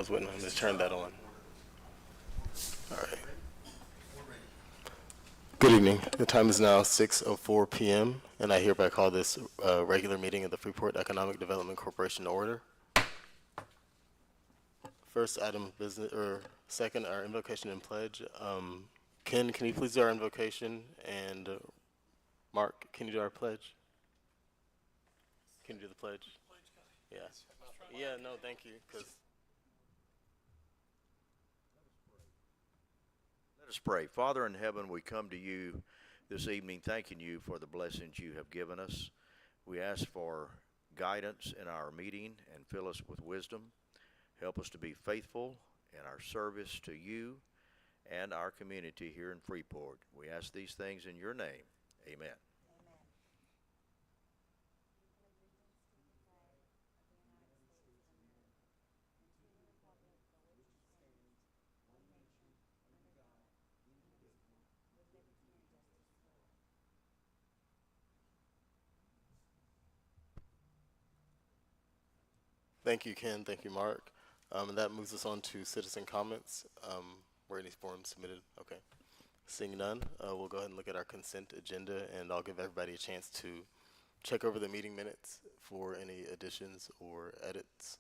was waiting on him to turn that on. All right. Good evening. The time is now 6:04 p.m., and I hereby call this regular meeting of the Freeport Economic Development Corporation to order. First item of business, or second, our invocation and pledge. Ken, can you please do our invocation? And Mark, can you do our pledge? Can you do the pledge? Yeah. Yeah, no, thank you. Let us pray. Father in heaven, we come to you this evening thanking you for the blessings you have given us. We ask for guidance in our meeting and fill us with wisdom. Help us to be faithful in our service to you and our community here in Freeport. We ask these things in your name. Amen. Thank you, Ken. Thank you, Mark. And that moves us on to citizen comments. Were any forms submitted? Okay. Seeing none, we'll go ahead and look at our consent agenda, and I'll give everybody a chance to check over the meeting minutes for any additions or edits.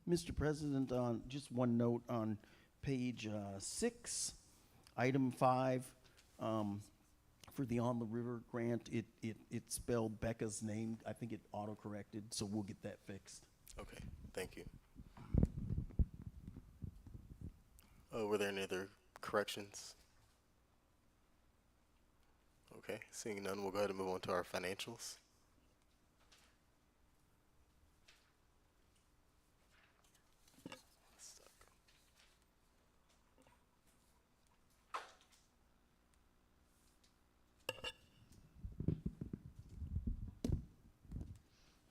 Mr. President, just one note on page 6, item 5, for the On the River grant, it spelled Becca's name. I think it auto-corrected, so we'll get that fixed. Okay, thank you. Were there any other corrections? Okay, seeing none, we'll go ahead and move on to our financials.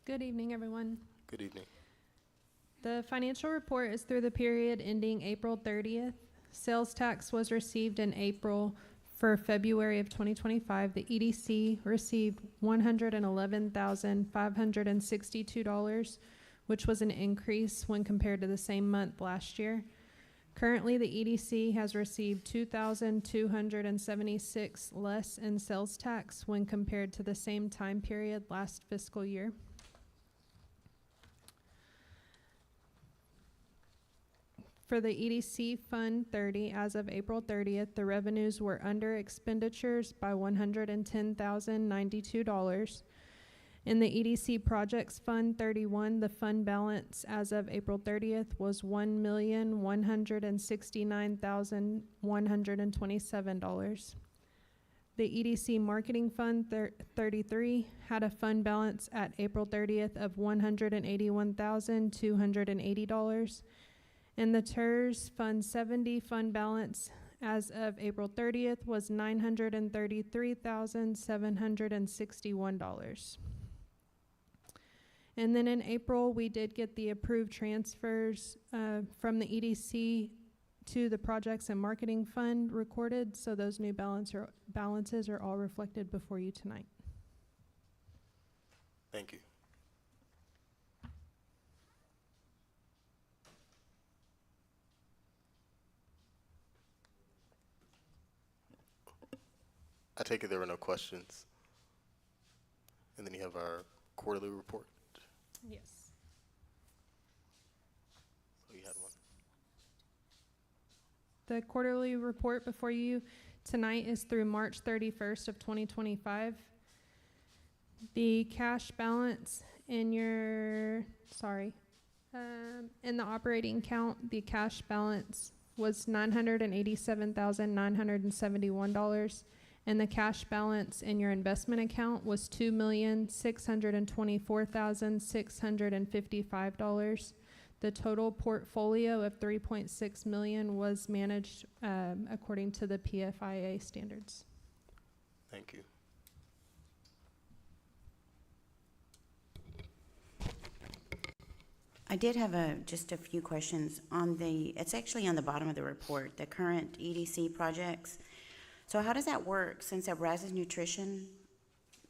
Good evening, everyone. Good evening. The financial report is through the period ending April 30th. Sales tax was received in April. For February of 2025, the EDC received $111,562, which was an increase when compared to the same month last year. Currently, the EDC has received $2,276 less in sales tax when compared to the same time period last fiscal year. For the EDC Fund 30, as of April 30th, the revenues were under expenditures by $110,092. In the EDC Projects Fund 31, the fund balance as of April 30th was $1,169,127. The EDC Marketing Fund 33 had a fund balance at April 30th of $181,280. And the TERS Fund 70 fund balance as of April 30th was $933,761. And then in April, we did get the approved transfers from the EDC to the Projects and Marketing Fund recorded, so those new balances are all reflected before you tonight. Thank you. I take it there were no questions. And then you have our quarterly report. Yes. Oh, you had one. The quarterly report before you tonight is through March 31st of 2025. The cash balance in in the operating account, the cash balance was $987,971. And the cash balance in your investment account was $2,624,655. The total portfolio of $3.6 million was managed according to the PFIA standards. Thank you. I did have just a few questions on it's actually on the bottom of the report, the current EDC projects. So how does that work? Since at Brazos Nutrition,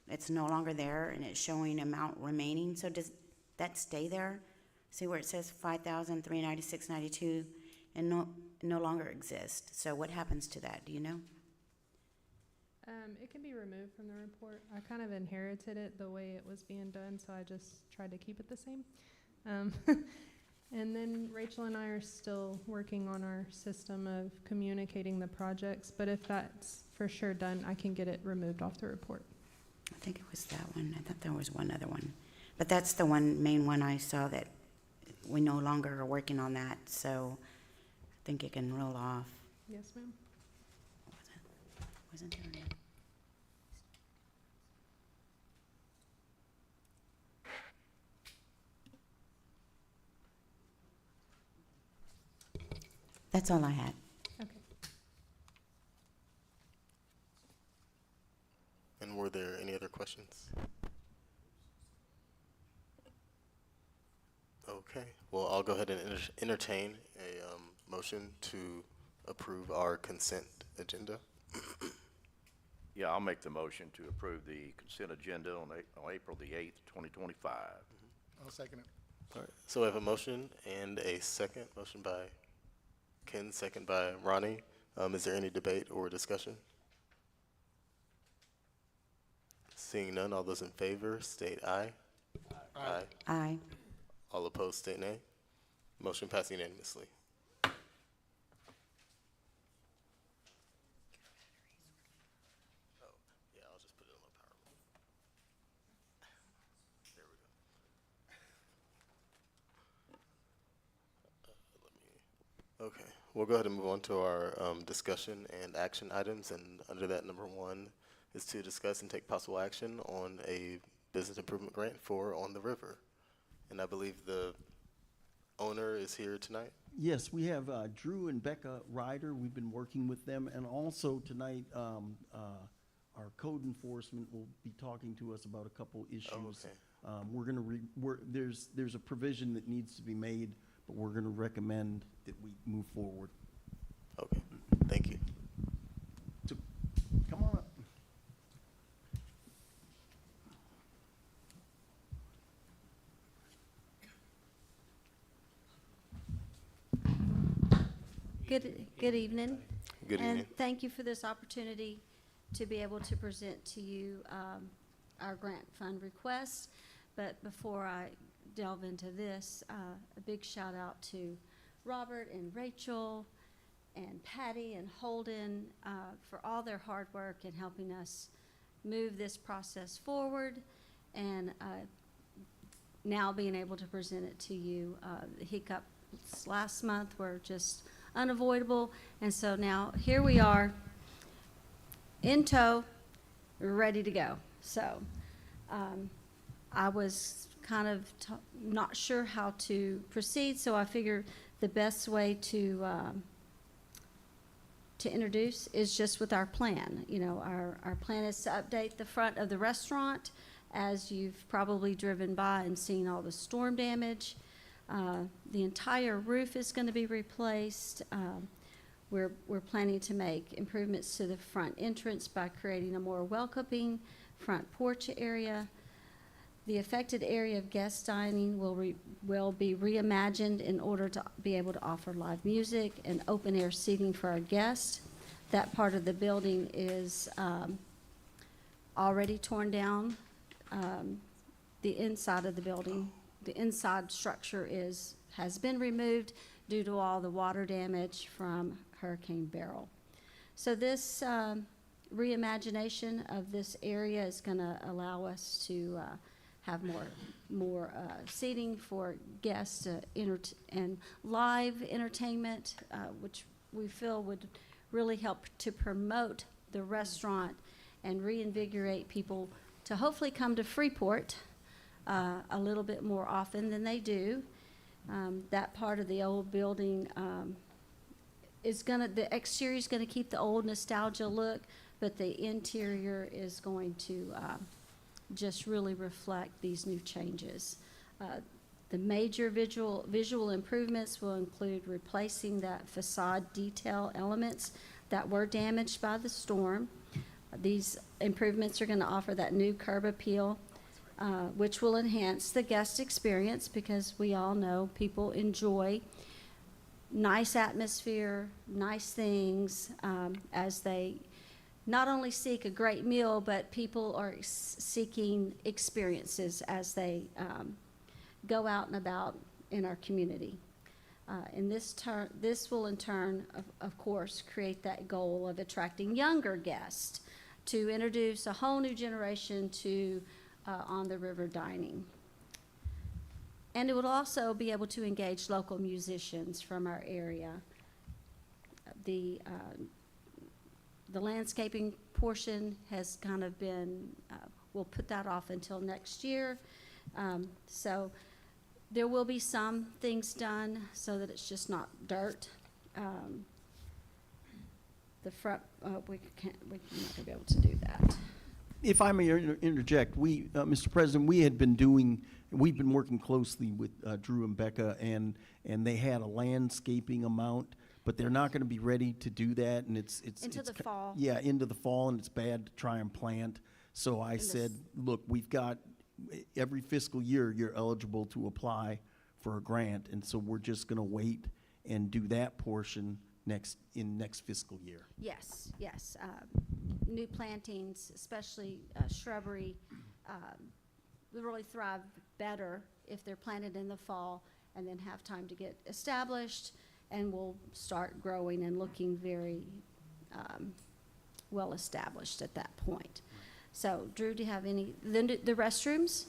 it's no longer there and it's showing amount remaining, so does that stay there? See where it says 5,396.92 and no longer exist. So what happens to that? Do you know? It can be removed from the report. I kind of inherited it the way it was being done, so I just tried to keep it the same. And then Rachel and I are still working on our system of communicating the projects, but if that's for sure done, I can get it removed off the report. I think it was that one. I thought there was one other one. But that's the main one I saw that we no longer are working on that, so I think it can roll off. Yes, ma'am. Wasn't there any? That's all I had. Okay. And were there any other questions? Okay, well, I'll go ahead and entertain a motion to approve our consent agenda. Yeah, I'll make the motion to approve the consent agenda on April the 8th, 2025. I'll second it. All right, so we have a motion and a second. Motion by Ken, second by Ronnie. Is there any debate or discussion? Seeing none, all those in favor state aye. Aye. Aye. All opposed state nay. Motion passed unanimously. Oh, yeah, I'll just put it on low power. There we go. Okay, we'll go ahead and move on to our discussion and action items, and under that, number one is to discuss and take possible action on a business improvement grant for On the River. And I believe the owner is here tonight. Yes, we have Drew and Becca Ryder. We've been working with them, and also tonight our code enforcement will be talking to us about a couple issues. Oh, okay. We're gonna there's a provision that needs to be made, but we're gonna recommend that we move forward. Okay, thank you. So, come on up. Good evening. Good evening. And thank you for this opportunity to be able to present to you our grant fund request. But before I delve into this, a big shout out to Robert and Rachel and Patty and Holden for all their hard work in helping us move this process forward, and now being able to present it to you. The hiccups last month were just unavoidable, and so now here we are in tow, ready to go. So I was kind of not sure how to proceed, so I figured the best way to introduce is just with our plan. You know, our plan is to update the front of the restaurant, as you've probably driven by and seen all the storm damage. The entire roof is going to be replaced. We're planning to make improvements to the front entrance by creating a more welcoming front porch area. The affected area of guest dining will be reimagined in order to be able to offer live music and open air seating for our guests. That part of the building is already torn down. The inside of the building, the inside structure has been removed due to all the water damage from Hurricane Beryl. So this reimagination of this area is going to allow us to have more seating for guests and live entertainment, which we feel would really help to promote the restaurant and reinvigorate people to hopefully come to Freeport a little bit more often than they do. That part of the old building the exterior is gonna keep the old nostalgia look, but the interior is going to just really reflect these new changes. The major visual improvements will include replacing that facade detail elements that were damaged by the storm. These improvements are going to offer that new curb appeal, which will enhance the guest experience, because we all know people enjoy nice atmosphere, nice things, as they not only seek a great meal, but people are seeking experiences as they go out and about in our community. And this will in turn, of course, create that goal of attracting younger guests to introduce a whole new generation to on the river dining. And it will also be able to engage local musicians from our area. The landscaping portion has kind of been, we'll put that off until next year. So there will be some things done so that it's just not dirt. The front, we're not gonna be able to do that. If I may interject, Mr. President, we've been working closely with Drew and Becca, and they had a landscaping amount, but they're not going to be ready to do that, and it's Into the fall. Yeah, into the fall, and it's bad to try and plant. So I said, look, we've got every fiscal year you're eligible to apply for a grant, and so we're just going to wait and do that portion next fiscal year. Yes, yes. New plantings, especially shrubbery, will really thrive better if they're planted in the fall and then have time to get established and will start growing and looking very well established at that point. So, Drew, do you have any? The restrooms,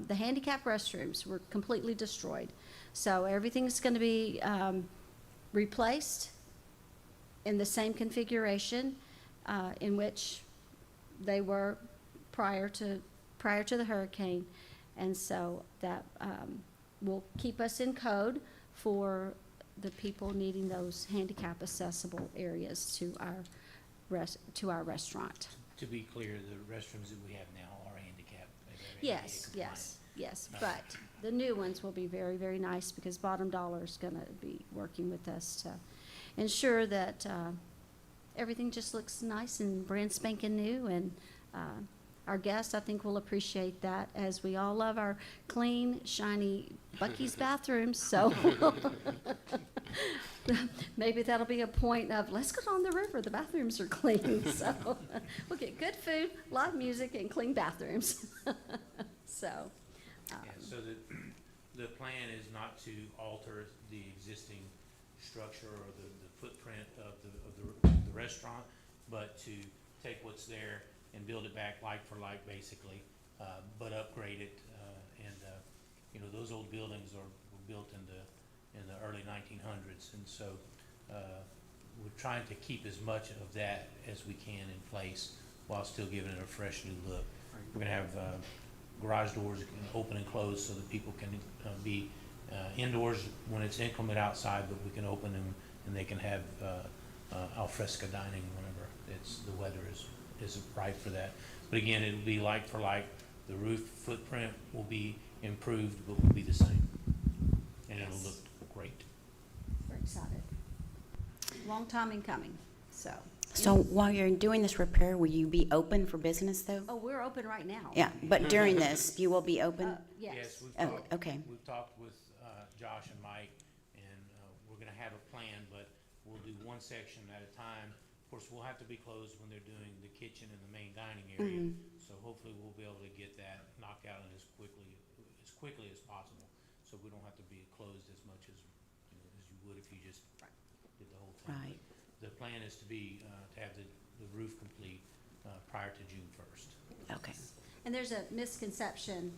the handicap restrooms were completely destroyed. So everything's going to be replaced in the same configuration in which they were prior to the hurricane. And so that will keep us in code for the people needing those handicap accessible areas to our restaurant. To be clear, the restrooms that we have now are handicapped. Yes, yes, yes, but the new ones will be very, very nice, because Bottom Dollar is gonna be working with us to ensure that everything just looks nice and brand spanking new, and our guests, I think, will appreciate that, as we all love our clean, shiny Buc-ee's bathrooms, so maybe that'll be a point of, let's go on the river, the bathrooms are clean, so we'll get good food, live music, and clean bathrooms. So. So the plan is not to alter the existing structure or the footprint of the restaurant, but to take what's there and build it back like for like, basically, but upgrade it. Those old buildings were built in the early 1900s, and so we're trying to keep as much of that as we can in place while still giving it a fresh new look. We're gonna have garage doors that can open and close so that people can be indoors when it's inclement outside, but we can open them and they can have al fresco dining whenever the weather is right for that. But again, it'll be like for like. The roof footprint will be improved, but will be the same, and it'll look great. We're excited. Long time in coming, so. So while you're doing this repair, will you be open for business, though? Oh, we're open right now. Yeah, but during this, you will be open? Yes. We've Oh, talked, okay. we've talked with Josh and Mike, and we're gonna have a plan, but we'll do one section at a time. Of course, we'll have to be closed when they're doing the kitchen and the main dining area, so hopefully we'll be able to get that knocked out as quickly as possible, so we don't have to be closed as much as you would if you just did the whole thing. Right. But the plan is to have the roof complete prior to June 1st. Okay. And there's a misconception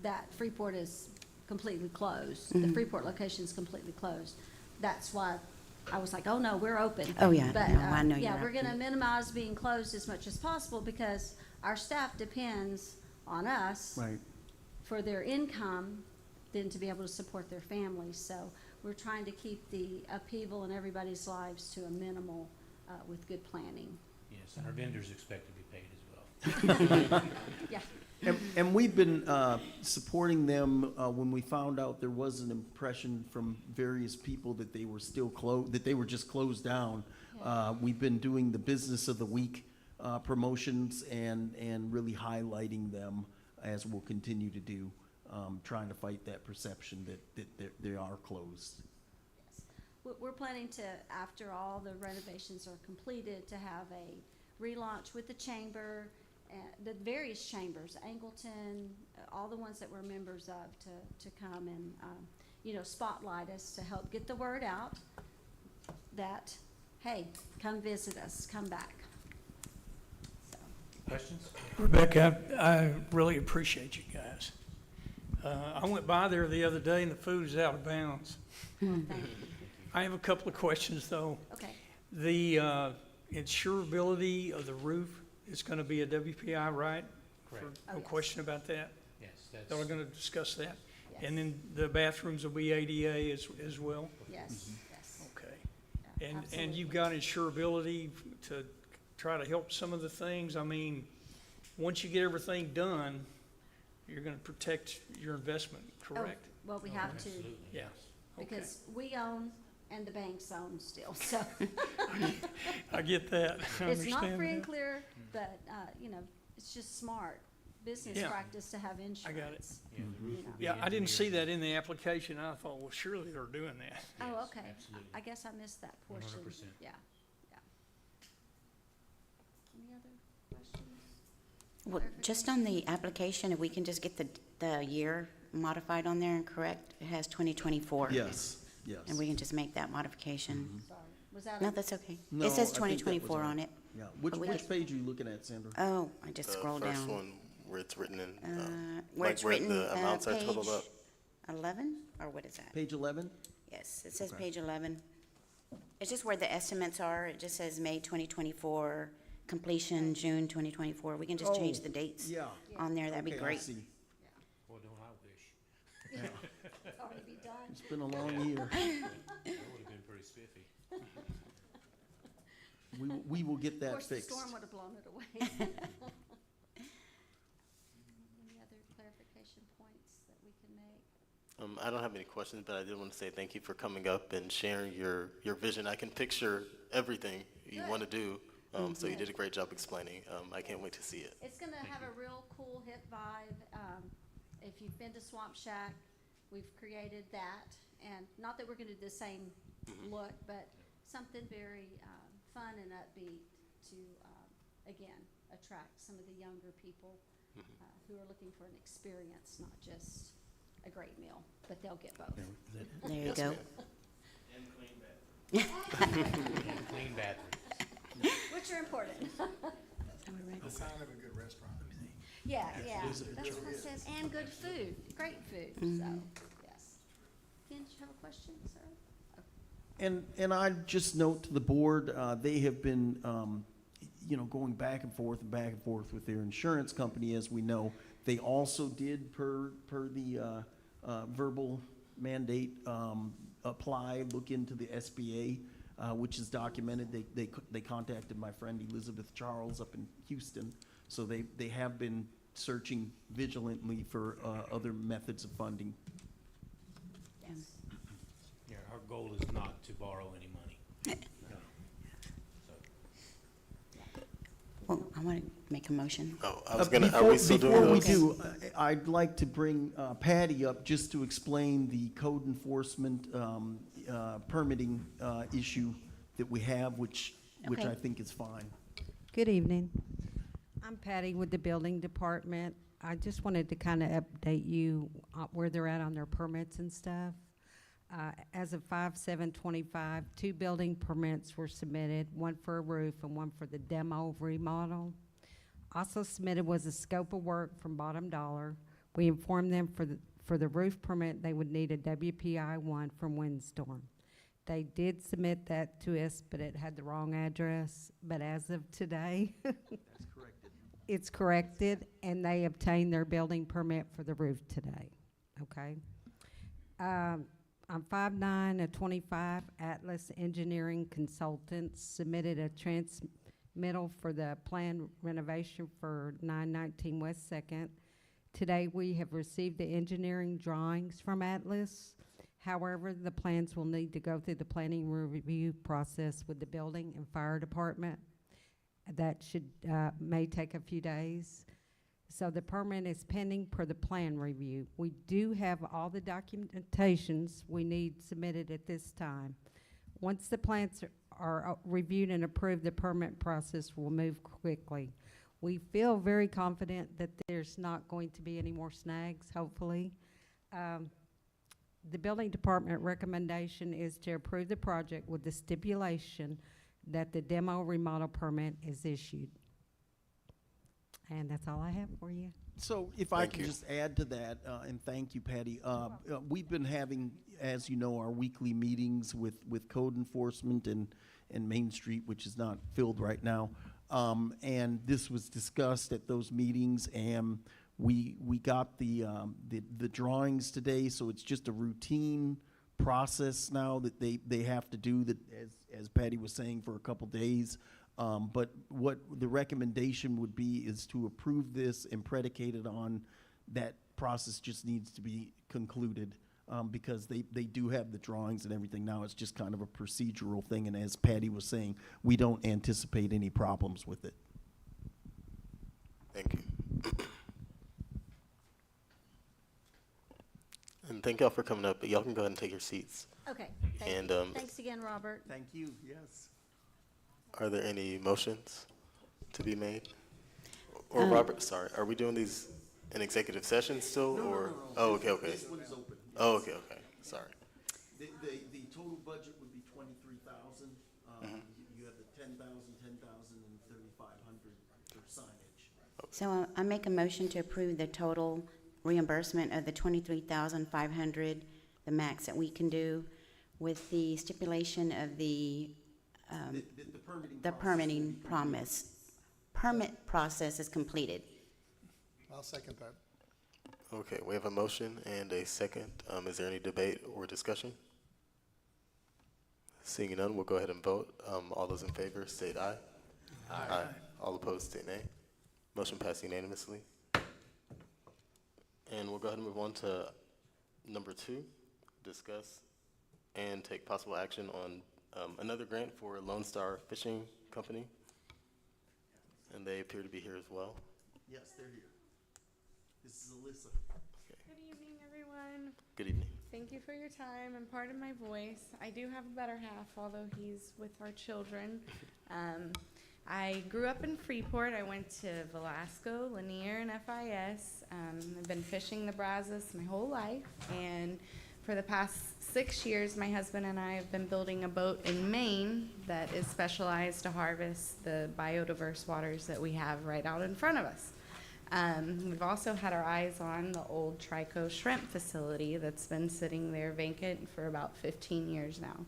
that Freeport is completely closed. The Freeport location is completely closed. That's why I was like, oh, no, we're open. Oh, yeah. But, No, I know yeah, you're we're gonna open. minimize being closed as much as possible, because our staff depends on us Right. for their income, then to be able to support their families. So we're trying to keep the upheaval in everybody's lives to a minimal with good planning. Yes, and our vendors expect to be paid as well. Yeah, And we've been supporting them when we found out there was an impression from various people that they were still that they were just closed down. We've been doing the Business of the Week promotions and really highlighting them, as we'll continue to do, trying to fight that perception that they are closed. We're planning to, after all the renovations are completed, to have a relaunch with the chamber, the various chambers, Angleton, all the ones that we're members of, to come and, spotlight us to help get the word out that, hey, come visit us, come back. So, Questions? Rebecca, I really appreciate you guys. I went by there the other day and the food is out of bounds. thank you. I have a couple of questions though. Okay, The insurability of the roof is going to be a WPI, right? Correct. Oh, No yes. question about that. Yes, that's. They're going to discuss that. yes. And then the bathrooms will be ADA as well? Yes, yes. Okay. Yeah, And absolutely. you've got insurability to try to help some of the things? I mean, once you get everything done, you're going to protect your investment, correct? Well, we have to, Absolutely. Yeah. Okay. because we own and the banks own still, so. I get that. I It's not understand free and that. clear, but, it's just smart business Yeah. practice to have insurance. I got it. Yeah, the roof will be Yeah, I didn't see engineered. that in the application. I thought, well, surely they're doing that. Oh, Yes, okay. absolutely. I guess I missed that portion. 100%. Yeah, yeah. Any other questions? Well, just on the application, if we can just get the year modified on there and correct, it has 2024. Yes, yes. And we can just make that modification. Sorry. Was that No, a, that's okay. No, It says I think that was 2024 on it. Yeah, But we which can- page are you looking at, Sandra? Oh, I just The scrolled first down. one where it's written in, Where like it's where written, the amounts are page totaled up. 11, or what is that? Page 11? Yes, it says Okay. page 11. It's just where the estimates are. It just says May 2024, completion June 2024. We can just change Oh, the dates Yeah. on there. That'd be Okay, I great. see. Boy, don't I wish. it's already be done? It's been a long year. That would have been pretty spiffy. We will get Of that course, the fixed. storm would have blown it away. Any other clarification points that we can make? I don't have any questions, but I did want to say thank you for coming up and sharing your vision. I can picture everything you Good. want to do, so you Good. did a great job explaining. I can't wait to see it. It's gonna have a real cool hip vibe. If you've been to Swamp Shack, we've created that. And not that we're gonna do the same look, but something very, fun and upbeat to, again, attract some of the younger people, who are looking for an experience, not just a great meal, but they'll get both. There you Yes, go. ma'am. And clean bathrooms. Which are important. Sign of a good restaurant. Yeah, yeah, that's what it says, and good food, great food, so, yes. Ken, did you have a question, sir? And I just note to the board, they have been, going back and forth with their insurance company, as we know. They also did, per the verbal mandate, look into the SBA, which is documented. They contacted my friend Elizabeth Charles up in Houston. So they have been searching vigilantly for other methods of funding. Yes. Yeah, our goal is not to borrow any money. So, Well, I want to make a motion. Oh, I was gonna, are we still doing Before we those? do, I'd like to bring Patty up just to explain the code enforcement permitting issue that we have, which Okay. I think is fine. Good evening. I'm Patty with the Building Department. I just wanted to kind of update you where they're at on their permits and stuff. As of 5/7/25, 2 building permits were submitted, one for a roof and one for the demo remodel. Also submitted was a scope of work from Bottom Dollar. We informed them for the roof permit, they would need a WPI 1 from Windstorm. They did submit that to us, but it had the wrong address. But as of today, it's corrected, and they obtained their building permit for the roof today, okay? On 5/9/25, Atlas Engineering Consultants submitted a transmittal for the planned renovation for 919 West 2nd. Today, we have received the engineering drawings from Atlas. However, the plans will need to go through the planning review process with the building and fire department. That may take a few days. So the permit is pending per the plan review. We do have all the documentations we need submitted at this time. Once the plans are reviewed and approved, the permit process will move quickly. We feel very confident that there's not going to be any more snags, hopefully. The building department recommendation is to approve the project with the stipulation that the demo remodel permit is issued. And that's all I have for you. So if I Thank can you. just add to that, and thank you, Patty. We've been having, as you know, our weekly meetings with code enforcement and Main Street, which is not filled right now. And this was discussed at those meetings, and we got the drawings today, so it's just a routine process now that they have to do that, as Patty was saying, for a couple days. But what the recommendation would be is to approve this and predicate it on that process just needs to be concluded, because they do have the drawings and everything now. It's just kind of a procedural thing, and as Patty was saying, we don't anticipate any problems with it. Thank you. And thank y'all for coming up. Y'all can go ahead and take your seats. Okay, And thanks again, Robert. Thank you, yes. are there any motions to be made? Or Robert, sorry, are we doing these in executive session still, or? Oh, okay, okay. This one is open. Oh, okay, okay, sorry. The total budget would be 23,000. You have the 10,000, 10,000, and 3,500 for signage. So I make a motion to approve the total reimbursement of the 23,500, the max that we can do, with the stipulation of the permitting permit process is completed. I'll second that. Okay, we have a motion and a second. Is there any debate or discussion? Seeing none, we'll go ahead and vote. All those in favor state aye. Aye. All opposed state nay. Motion passed unanimously. And we'll go ahead and move on to number 2, discuss and take possible action on another grant for Lone Star Fishing Company. And they appear to be here as well. Yes, they're here. This is Alyssa. Good evening, everyone. Good evening. Thank you for your time and pardon my voice. I do have a better half, although he's with our children. I grew up in Freeport. I went to Velasco, Lanier, and FIS. I've been fishing the Brazos my whole life, and for the past 6 years, my husband and I have been building a boat in Maine that is specialized to harvest the biodiverse waters that we have right out in front of us. We've also had our eyes on the old Trico shrimp facility that's been sitting there vacant for about 15 years now.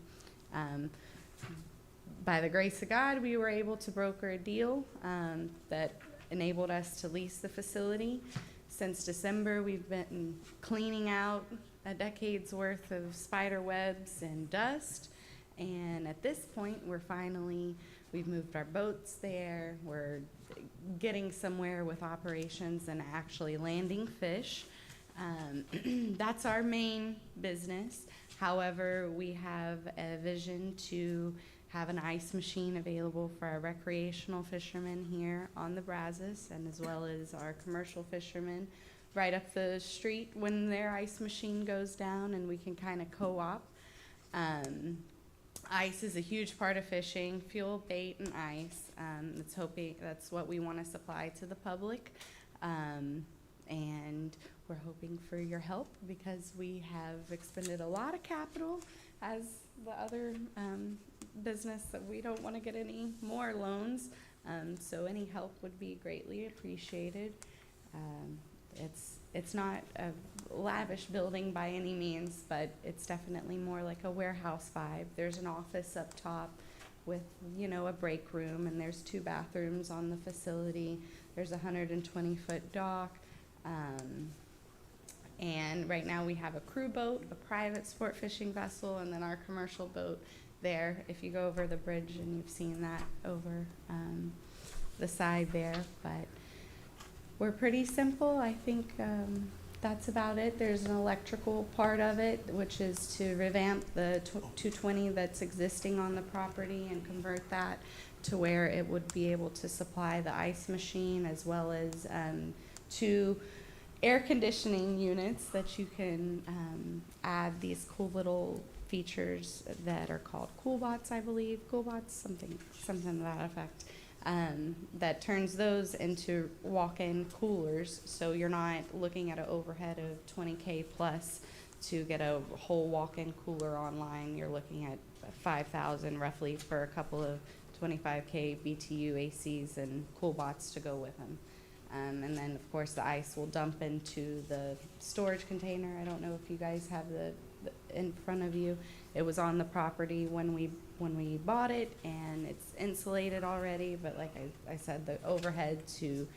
By the grace of God, we were able to broker a deal that enabled us to lease the facility. Since December, we've been cleaning out a decade's worth of spider webs and dust. And at this point, we've moved our boats there. We're getting somewhere with operations and actually landing fish. That's our main business. However, we have a vision to have an ice machine available for our recreational fishermen here on the Brazos, and as well as our commercial fishermen right up the street when their ice machine goes down, and we can kind of co-op. Ice is a huge part of fishing, fuel, bait, and ice. That's what we want to supply to the public. And we're hoping for your help because we have expended a lot of capital as the other business that we don't want to get any more loans. So any help would be greatly appreciated. It's not a lavish building by any means, but it's definitely more like a warehouse vibe. There's an office up top with, a break room, and there's 2 bathrooms on the facility. There's a 120-foot dock. And right now we have a crew boat, a private sport fishing vessel, and then our commercial boat there. If you go over the bridge, and you've seen that over the side there. But we're pretty simple. I think that's about it. There's an electrical part of it, which is to revamp the 220 that's existing on the property and convert that to where it would be able to supply the ice machine, as well as 2 air conditioning units that you can add these cool little features that are called CoolBots, I believe. CoolBots, something to that effect. That turns those into walk-in coolers, so you're not looking at an overhead of 20K plus to get a whole walk-in cooler online. You're looking at 5,000 roughly for a couple of 25K BTU ACs and CoolBots to go with them. And then, of course, the ice will dump into the storage container. I don't know if you guys have the in front of you. It was on the property when we bought it, and it's insulated already. But like I said, the overhead to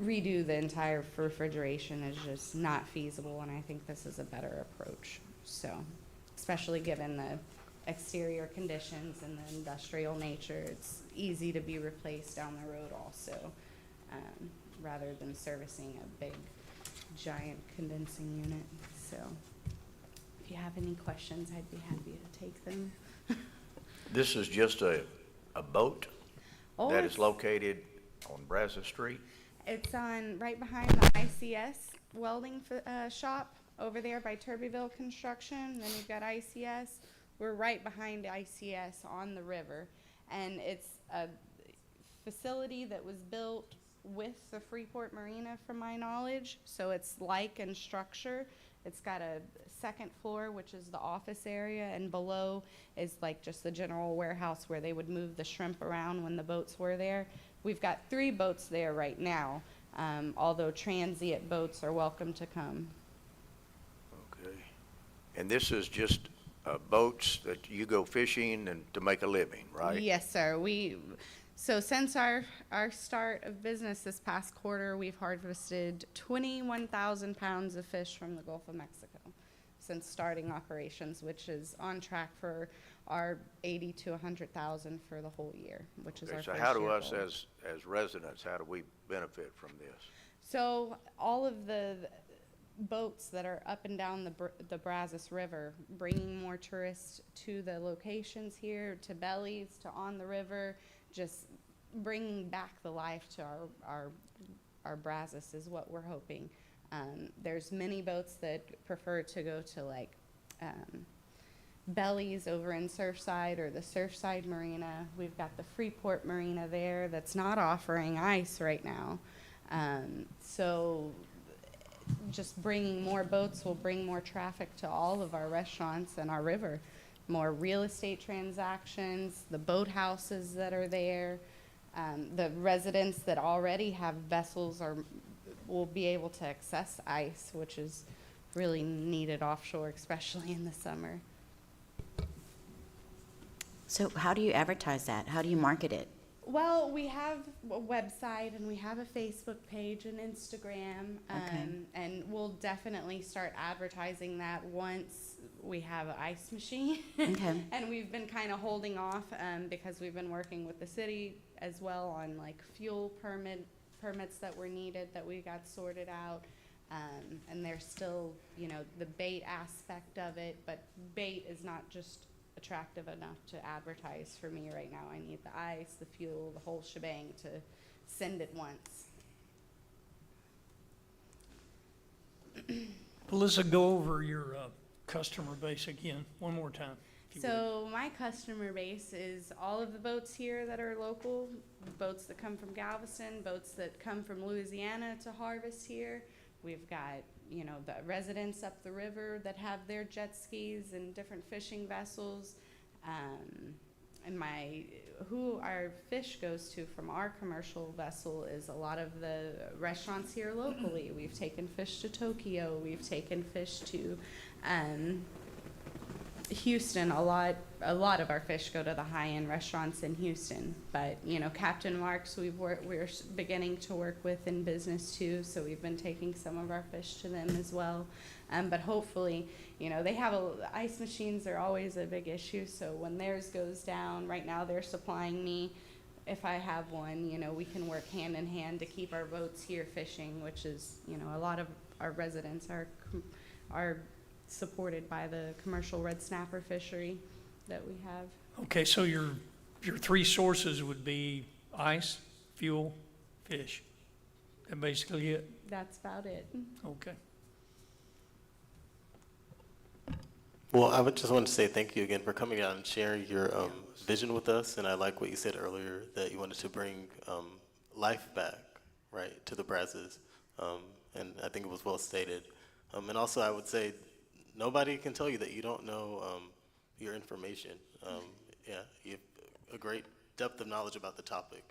redo the entire refrigeration is just not feasible, and I think this is a better approach. So, especially given the exterior conditions and the industrial nature, it's easy to be replaced down the road also. Rather than servicing a big, giant condensing unit. So if you have any questions, I'd be happy to take them. This is just a boat Oh, that is located on Brazos Street? It's on right behind the ICS welding shop over there by Turbyville Construction. Then you've got ICS. We're right behind ICS on the river. And it's a facility that was built with the Freeport Marina, from my knowledge. So it's like in structure. It's got a second floor, which is the office area, and below is like just the general warehouse where they would move the shrimp around when the boats were there. We've got 3 boats there right now, although transient boats are welcome to come. Okay. And this is just boats that you go fishing and to make a living, right? Yes, sir. So since our start of business this past quarter, we've harvested 21,000 pounds of fish from the Gulf of Mexico since starting operations, which is on track for our 80 to 100,000 for the whole year, which is our So first how do year us goal. as residents, how do we benefit from this? So all of the boats that are up and down the Brazos River, bringing more tourists to the locations here, to Bellies, to on the river, just bringing back the life to our Brazos is what we're hoping. There's many boats that prefer to go to like Bellies over in Surfside or the Surfside Marina. We've got the Freeport Marina there that's not offering ice right now. So just bringing more boats will bring more traffic to all of our restaurants and our river. More real estate transactions, the boathouses that are there, the residents that already have vessels will be able to access ice, which is really needed offshore, especially in the summer. So how do you advertise that? How do you market it? Well, we have a website and we have a Facebook page and Instagram, Okay. and we'll definitely start advertising that once we have an ice machine. Okay. And we've been kind of holding off because we've been working with the city as well on like fuel permits that were needed that we got sorted out. And there's still, the bait aspect of it, but bait is not just attractive enough to advertise for me right now. I need the ice, the fuel, the whole shebang to send it once. Melissa, go over your customer base again, one more time. if you would. So my customer base is all of the boats here that are local, boats that come from Galveston, boats that come from Louisiana to harvest here. We've got, the residents up the river that have their jet skis and different fishing vessels. And who our fish goes to from our commercial vessel is a lot of the restaurants here locally. We've taken fish to Tokyo. We've taken fish to Houston. A lot of our fish go to the high-end restaurants in Houston. But Captain Mark's we're beginning to work with in business too. So we've been taking some of our fish to them as well. But hopefully, they have ice machines are always a big issue. So when theirs goes down, right now they're supplying me if I have one, you know, we can work hand in hand to keep our boats here fishing, which is, you know, a lot of our residents are supported by the commercial red snapper fishery that we have. Okay, so your three sources would be ice, fuel, fish. That basically it? That's about it. Okay. Well, I would just want to say thank you again for coming out and sharing your vision with us. And I like what you said earlier, that you wanted to bring life back, right, to the Brazos. And I think it was well stated. And also, I would say nobody can tell you that you don't know your information. Yeah, you have a great depth of knowledge about the topic.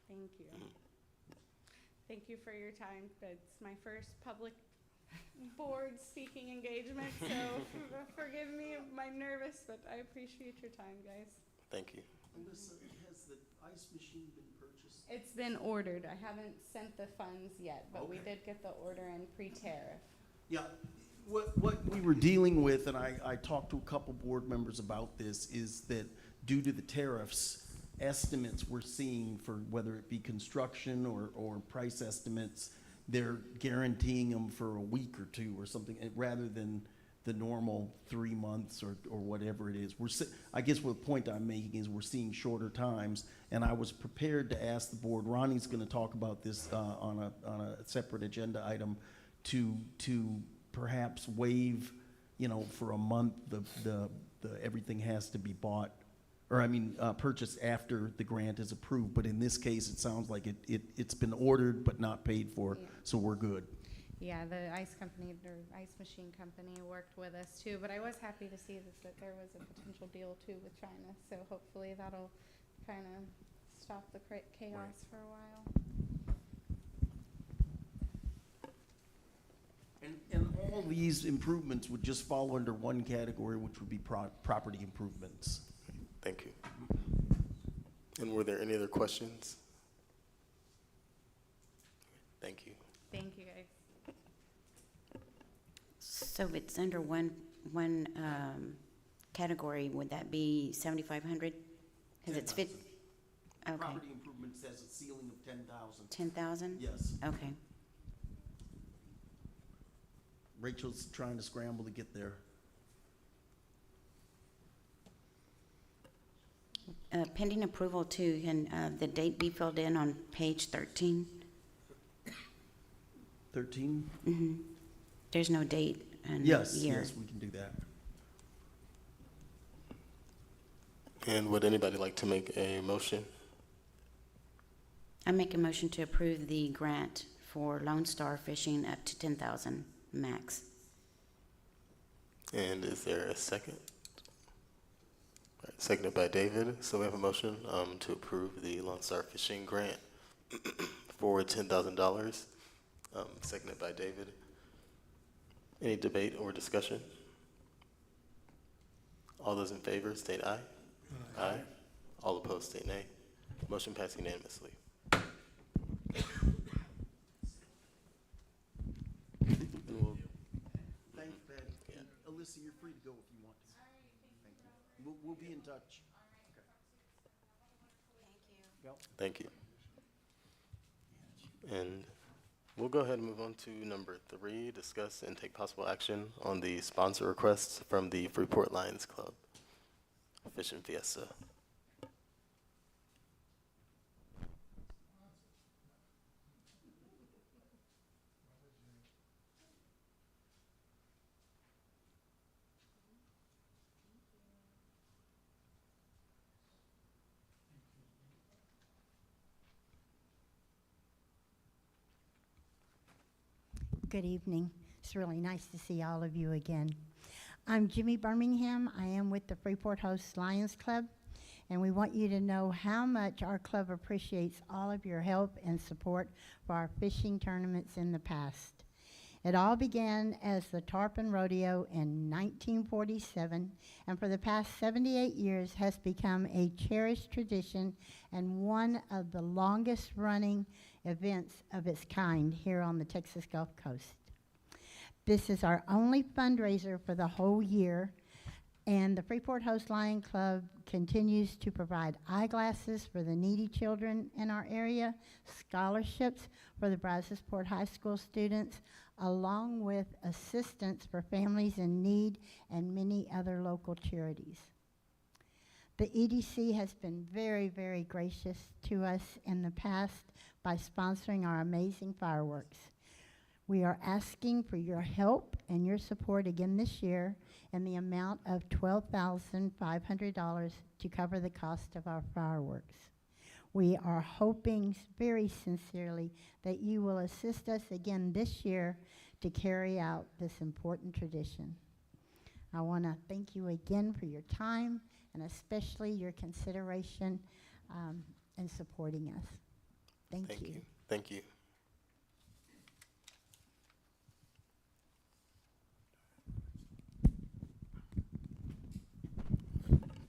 Thank you. Thank you for your time. It's my first public board speaking engagement, so forgive me, I'm nervous, but I appreciate your time, guys. Thank you. Alyssa, has the ice machine been purchased? It's been ordered. I haven't sent the funds yet, but we Okay. did get the order in pre-tariff. Yeah, what we were dealing with, and I talked to a couple board members about this, is that due to the tariffs, estimates we're seeing for whether it be construction or price estimates, they're guaranteeing them for a week or two or something, rather than the normal 3 months or whatever it is. I guess what the point I'm making is we're seeing shorter times, and I was prepared to ask the board, Ronnie's gonna talk about this on a separate agenda item, to perhaps waive, you know, for a month, the everything has to be bought, or I mean, purchased after the grant is approved. But in this case, it sounds like it's been ordered but not paid for, Yeah. so we're good. Yeah, the ice company, or ice machine company, worked with us too, but I was happy to see that there was a potential deal too with China, so hopefully that'll kind of stop the chaos for a while. And all these improvements would just fall under one category, which would be property improvements. Thank you. And were there any other questions? Thank you. Thank you, guys. So if it's under one category, would that be 7,500? Because it's fit, okay, Property improvements has a ceiling of 10,000. 10,000? Yes. Okay. Rachel's trying to scramble to get there. Pending approval too, can the date be filled in on page 13? 13? Mm-hmm. There's no date and Yes, year. yes, we can do that. And would anybody like to make a motion? I make a motion to approve the grant for Lone Star Fishing up to 10,000 max. And is there a second? All right, seconded by David. So we have a motion to approve the Lone Star Fishing grant for $10,000. Seconded by David. Any debate or discussion? All those in favor state aye. Aye. All opposed state nay. Motion passed unanimously. And we'll Thanks, Patty. Yeah. And Alyssa, you're free to go if you want to. Thank you. We'll be in touch. Thank you. And we'll go ahead and move on to number 3, discuss and take possible action on the sponsor requests from the Freeport Lions Club Fishing Fiesta. Good evening. It's really nice to see all of you again. I'm Jimmy Birmingham. I am with the Freeport Host Lions Club, and we want you to know how much our club appreciates all of your help and support for our fishing tournaments in the past. It all began as the Tarpon Rodeo in 1947, and for the past 78 years has become a cherished tradition and one of the longest running events of its kind here on the Texas Gulf Coast. This is our only fundraiser for the whole year, And the Freeport Host Lion Club continues to provide eyeglasses for the needy children in our area, scholarships for the Brazosport High School students, along with assistance for families in need and many other local charities. The EDC has been very, very gracious to us in the past by sponsoring our amazing fireworks. We are asking for your help and your support again this year in the amount of $12,500 to cover the cost of our fireworks. We are hoping very sincerely that you will assist us again this year to carry out this important tradition. I want to thank you again for your time and especially your consideration in supporting us. Thank you. Thank you.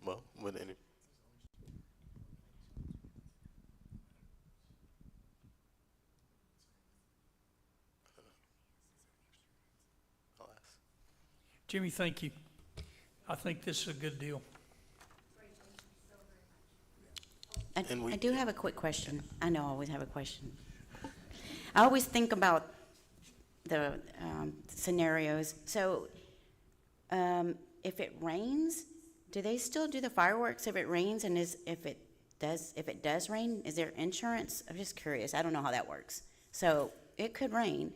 Well, would any? I'll ask. Jimmy, thank you. I think this is a good deal. And we- I do have a quick question. I know I always have a question. I always think about the scenarios. So if it rains, do they still do the fireworks if it rains? And if it does rain, is there insurance? I'm just curious. I don't know how that works. So it could rain.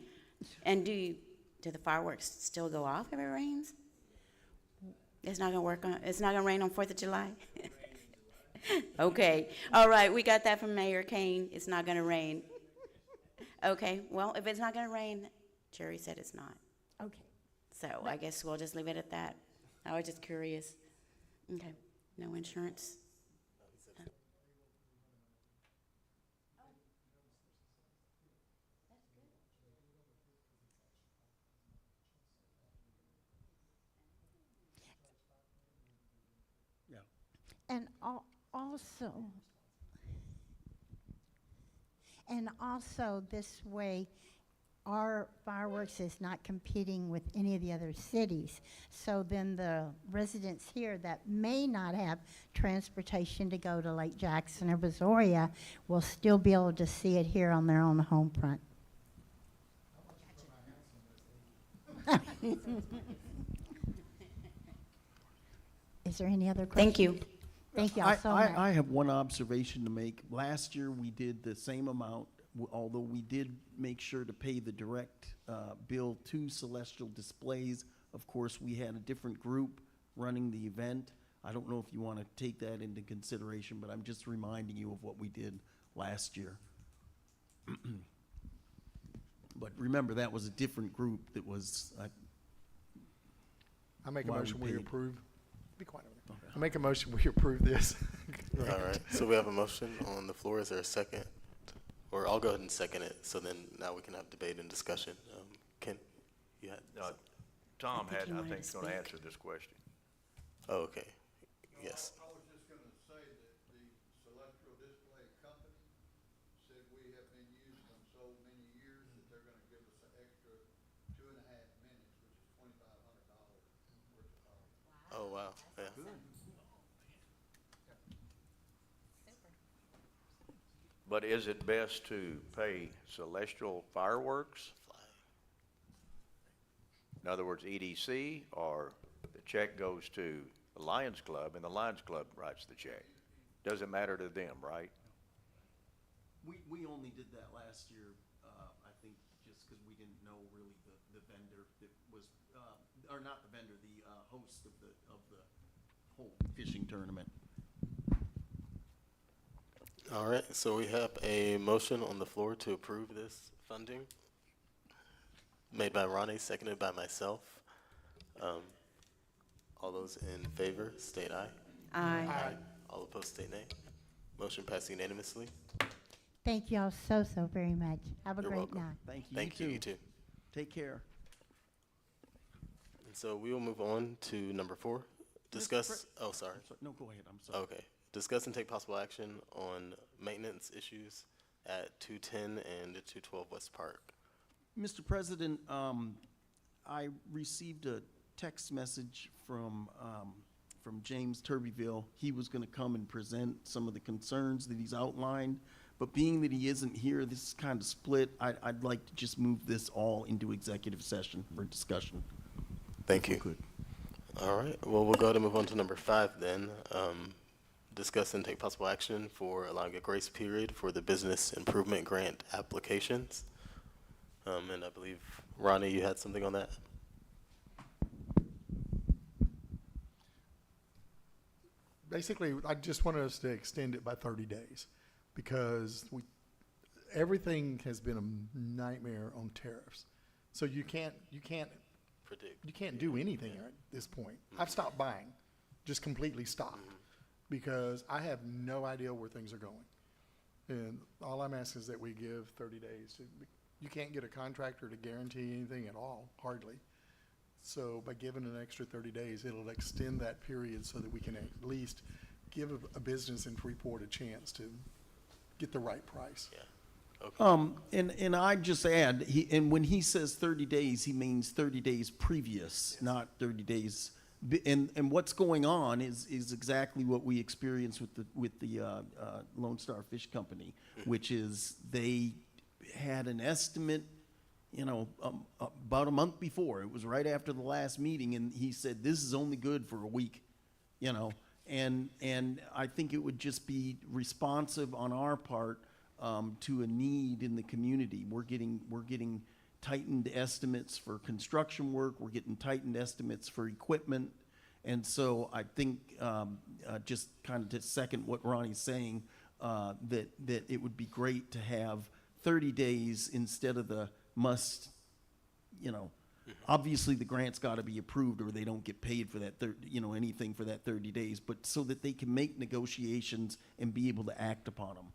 And do the fireworks still go off if it rains? It's not gonna rain on 4th of July? Okay, all right, we got that from Mayor Kane, it's not gonna rain. Okay, well, if it's not gonna rain, Jerry said it's not, Okay. so I guess we'll just leave it at that. I was just curious. Okay, no insurance? Yeah. And also this way, our fireworks is not competing with any of the other cities. So then the residents here that may not have transportation to go to Lake Jackson or Brazoria will still be able to see it here on their own home front. Is there any other questions? Thank you. Thank you all so much. I have one observation to make. Last year, we did the same amount, although we did make sure to pay the direct bill to Celestial Displays. Of course, we had a different group running the event. I don't know if you want to take that into consideration, but I'm just reminding you of what we did last year. But remember, that was a different group that was, I make a Why we motion we paid. approve. Be quiet over there. I make a motion we approve this. All right, so we have a motion on the floor. Is there a second? Or I'll go ahead and second it, so then now we can have debate and discussion. Ken, you had? Tom I think he I wanted think, to going to speak. answer this question. Oh, okay, yes. I was just gonna say that the Celestial Display Company said we have been using them so many years that they're gonna give us an extra 2.5 minutes, which is $2,500 worth of power. Oh, wow, yeah. But is it best to pay Celestial Fireworks? In other words, EDC, or the check goes to the Lions Club and the Lions Club writes the check? Doesn't matter to them, right? we only did that last year, I think, just because we didn't know really the vendor that was, or not the vendor, the host of the whole fishing tournament. All right, so we have a motion on the floor to approve this funding, made by Ronnie, seconded by myself. All those in favor, state aye. Aye. All opposed, state nay. Motion passed unanimously. Thank you all so very much. Have a You're great welcome. night. Thank you. Thank you, you too. Take care. And so we will move on to number 4. Discuss, oh, sorry. No, go ahead, I'm sorry. Okay. Discuss and take possible action on maintenance issues at 210 and 212 West Park. Mr. President, I received a text message from from James Turbyville. He was gonna come and present some of the concerns that he's outlined. But being that he isn't here, this is kind of split. I'd like to just move this all into executive session for discussion. Thank you. Good. All right, well, we'll go ahead and move on to number 5 then. Discuss and take possible action for allowing a grace period for the business improvement grant applications. And I believe, Ronnie, you had something on that? Basically, I just wanted us to extend it by 30 days because everything has been a nightmare on tariffs. So you can't Predict. you can't do anything at this point. I've stopped buying, just completely stopped, because I have no idea where things are going. And all I'm asking is that we give 30 days. You can't get a contractor to guarantee anything at all, hardly. So by giving an extra 30 days, it'll extend that period so that we can at least give a business in Freeport a chance to get the right price. Yeah. Okay. And I just add, and when he says 30 days, he means 30 days previous, not 30 days. And what's going on is exactly what we experienced with the Lone Star Fish Company, which is they had an estimate, about a month before. It was right after the last meeting, and he said, this is only good for a week, and I think it would just be responsive on our part to a need in the community. We're getting tightened estimates for construction work. We're getting tightened estimates for equipment. And so I think, just kind of to second what Ronnie's saying, that it would be great to have 30 days instead of the must, obviously the grant's got to be approved or they don't get paid for that, anything for that 30 days, but so that they can make negotiations and be able to act upon them.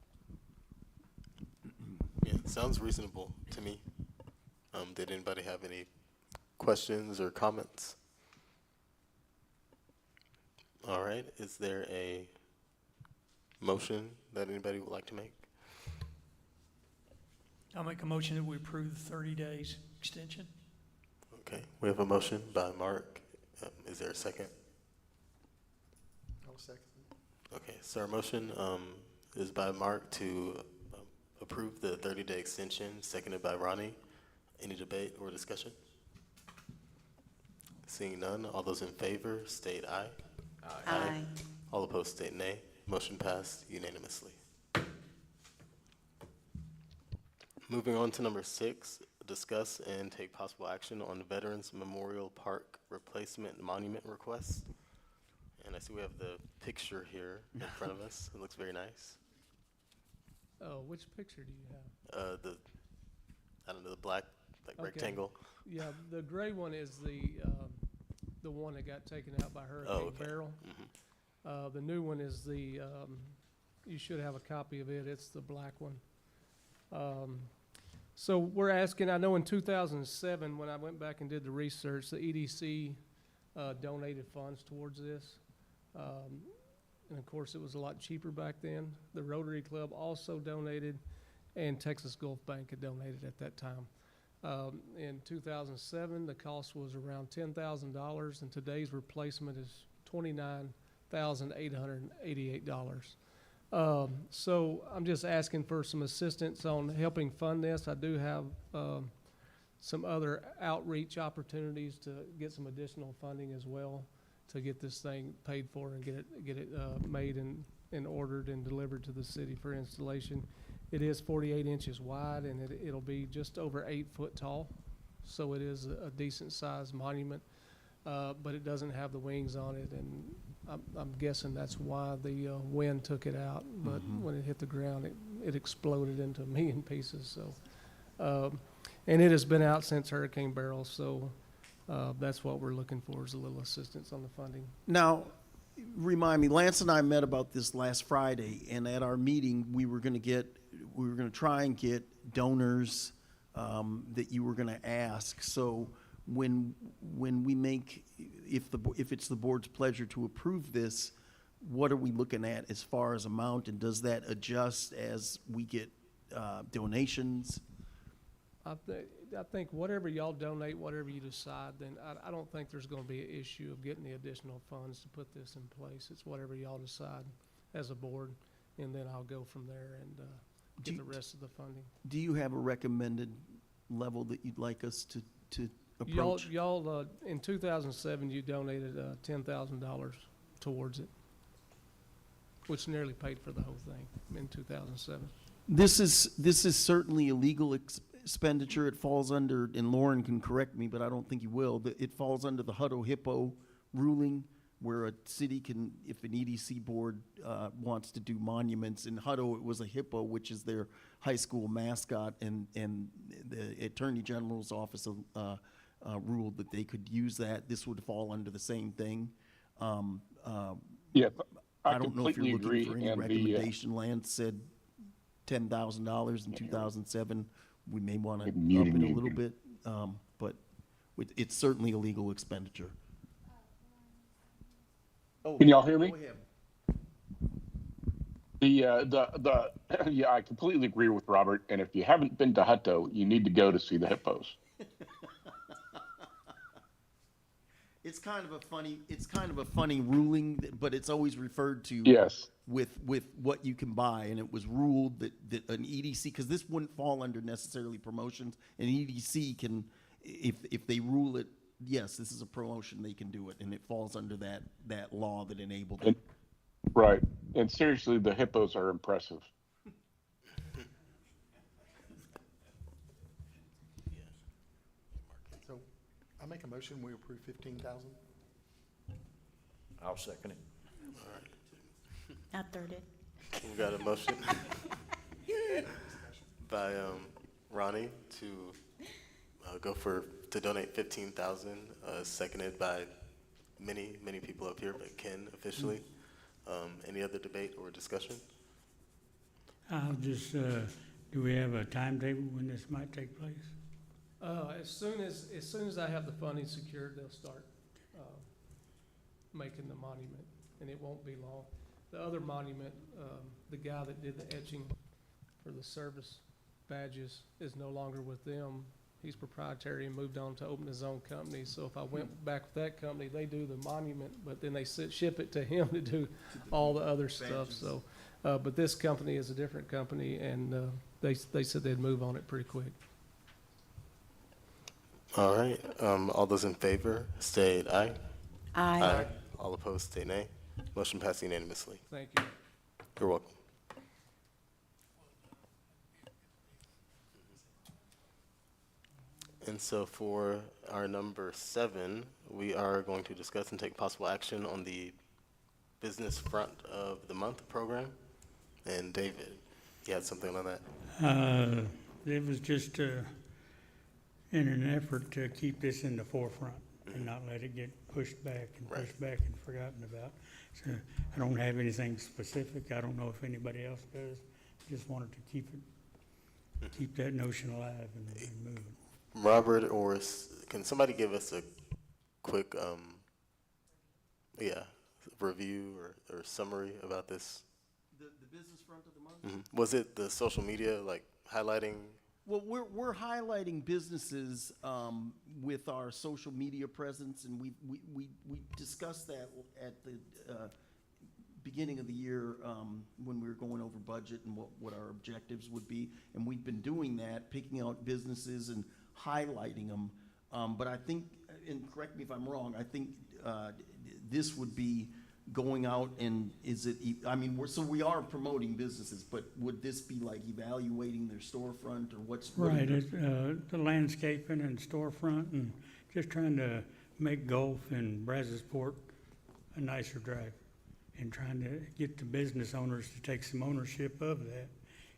Yeah, sounds reasonable to me. Did anybody have any questions or comments? All right, is there a motion that anybody would like to make? I'll make a motion that we approve the 30 days extension. Okay, we have a motion by Mark. Is there a second? I'll second. Okay, so our motion is by Mark to approve the 30-day extension, seconded by Ronnie. Any debate or discussion? Seeing none, all those in favor state aye. Aye. All opposed state nay. Motion passed unanimously. Moving on to number 6, discuss and take possible action on Veterans Memorial Park replacement monument request. And I see we have the picture here in front of us. It looks very nice. Oh, which picture do you have? The black Okay. rectangle. Yeah, the gray one is the one that got taken out by Hurricane Beryl. Mm-hmm. The new one is you should have a copy of it. It's the black one. So we're asking, I know in 2007, when I went back and did the research, the EDC donated funds towards this. And of course, it was a lot cheaper back then. The Rotary Club also donated, and Texas Gulf Bank had donated at that time. In 2007, the cost was around $10,000, and today's replacement is $29,888. So I'm just asking for some assistance on helping fund this. I do have some other outreach opportunities to get some additional funding as well to get this thing paid for and get it made and ordered and delivered to the city for installation. It is 48 inches wide, and it'll be just over 8 foot tall, so it is a decent sized monument, but it doesn't have the wings on it, and I'm guessing that's why the wind took it out. But when it hit the ground, it exploded into a million pieces. So, and it has been out since Hurricane Beryl, so that's what we're looking for, is a little assistance on the funding. Now, remind me, Lance and I met about this last Friday, and at our meeting, we were going to try and get donors that you were going to ask. So when we make, if it's the board's pleasure to approve this, what are we looking at as far as amount, and does that adjust as we get donations? I think whatever y'all donate, whatever you decide, then I don't think there's gonna be an issue of getting the additional funds to put this in place. It's whatever y'all decide as a board, and then I'll go from there and, Do get you- the rest of the funding. Do you have a recommended level that you'd like us to Y'all, approach? in 2007, you donated, $10,000 towards it, which nearly paid for the whole thing in 2007. This is certainly a legal expenditure. It falls under, and Lauren can correct me, but I don't think he will. It falls under the Hutto Hippo ruling, where a city can, if an EDC board wants to do monuments. In Hutto, it was a hippo, which is their high school mascot, and the Attorney General's office ruled that they could use that. This would fall under the same thing. Yeah, I don't know if you're completely looking agree, for any and the, recommendation. Lance said $10,000 in 2007. We may want to up it a Muting you. little bit, but it's certainly a legal expenditure. Oh, Can y'all hear me? go ahead. Yeah, I completely agree with Robert. And if you haven't been to Hutto, you need to go to see the hippos. It's kind of a funny ruling, but it's always referred to Yes. with what you can buy, and it was ruled that an EDC, because this wouldn't fall under necessarily promotions. An EDC can, if they rule it, yes, this is a promotion, they can do it, and it falls under that law that enabled it. Right. And seriously, the hippos are impressive. So I make a motion, we approve 15,000. I'll second it. I third it. We got a motion by Ronnie to donate 15,000, seconded by many people up here, but Ken officially. Any other debate or discussion? I'll just, do we have a timetable when this might take place? As soon as I have the funding secured, they'll start, making the monument, and it won't be long. The other monument, the guy that did the etching for the service badges is no longer with them. He's proprietary and moved on to open his own company. So if I went back with that company, they do the monument, but then they ship it to him to do all the other stuff. So, but this company is a different company, and they said they'd move on it pretty quick. All right. All those in favor, state aye. Aye. All opposed, state nay. Motion passed unanimously. Thank you. You're welcome. And so for our number 7, we are going to discuss and take possible action on the business front of the month program. And David, you had something on that? It was just in an effort to keep this in the forefront and not let it get pushed back and pushed back and forgotten about. So I don't have anything specific. I don't know if anybody else does. Just wanted to keep that notion alive and moving. Robert, or can somebody give us a quick, review or summary about this? The business front of the month? Was it the social media, like highlighting? Well, we're highlighting businesses with our social media presence, and we discussed that at the beginning of the year when we were going over budget and what our objectives would be. And we've been doing that, picking out businesses and highlighting them. But I think, and correct me if I'm wrong, I think this would be going out and we are promoting businesses, but would this be like evaluating their storefront or what's? Right, the landscaping and storefront and just trying to make Gulf and Brazosport a nicer drive and trying to get the business owners to take some ownership of that.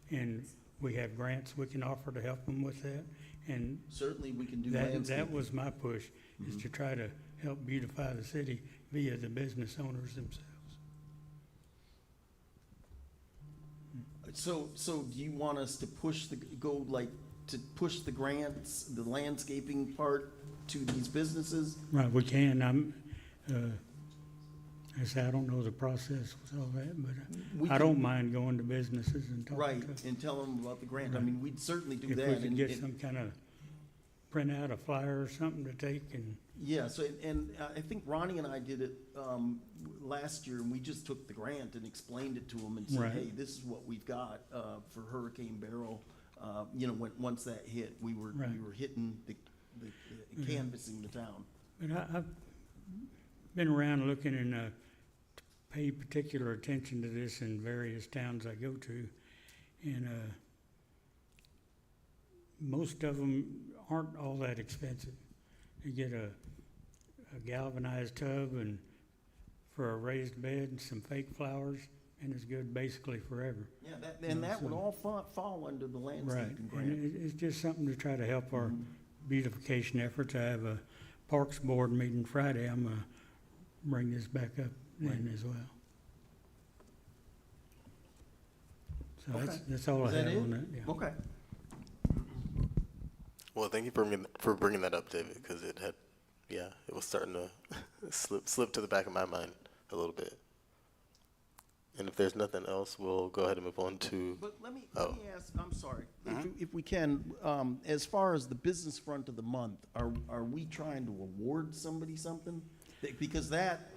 And we have grants we can offer to help them with that. And certainly we can do that landscaping. was my push, is to try to help beautify the city via the business owners themselves. So do you want us to push the grants, the landscaping part to these businesses? Right, we can. I say, I don't know the process with all that, but We I can- don't mind going to businesses and talking Right, to. and tell them about the grant. I Right. mean, we'd certainly do If that. we could and- get and- some kind of, print out a flyer or something to take and, Yeah, so, and I think Ronnie and I did it last year, and we just took the grant and explained it to them and said, Right. hey, this is what we've got for Hurricane Barrel. You know, once that hit, we were Right. hitting the canvassing the town. but I've been around looking and, pay particular attention to this in various towns I go to. And, most of them aren't all that expensive. You get a galvanized tub and for a raised bed and some fake flowers, and it's good basically forever. Yeah, and that would So- all fall under the Right, landscaping and grant. it's just something to try to help our Mhm. beautification efforts. I have a Parks Board meeting Friday. I'm gonna bring this back up then as well. So that's all I Is that have it? on that, yeah. Okay. Well, thank you for bringing that up, David, because it had, yeah, it was starting to slip to the back of my mind a little bit. And if there's nothing else, we'll go ahead and move on to. But let me Oh. ask, I'm sorry, if we can, as far as the business front of the month, are we trying to award somebody something? Because that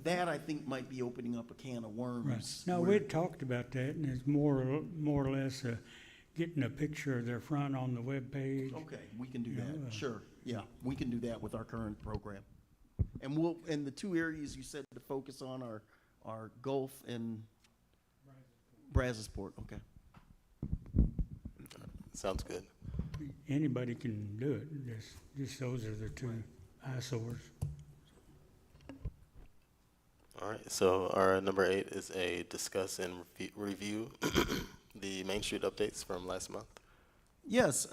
I think might be opening up a can of Right. worms. No, where- we had talked about that, and it's more or less getting a picture of their front on the webpage. Okay, we can do You know, that, sure, yeah, we can do that with our current program. And the two areas you said to focus on are Gulf and Brazosport, okay. Sounds good. Anybody can do it, just those are the two eyesores. All right, so our number 8 is a discuss and review the Main Street updates from last month. Yes,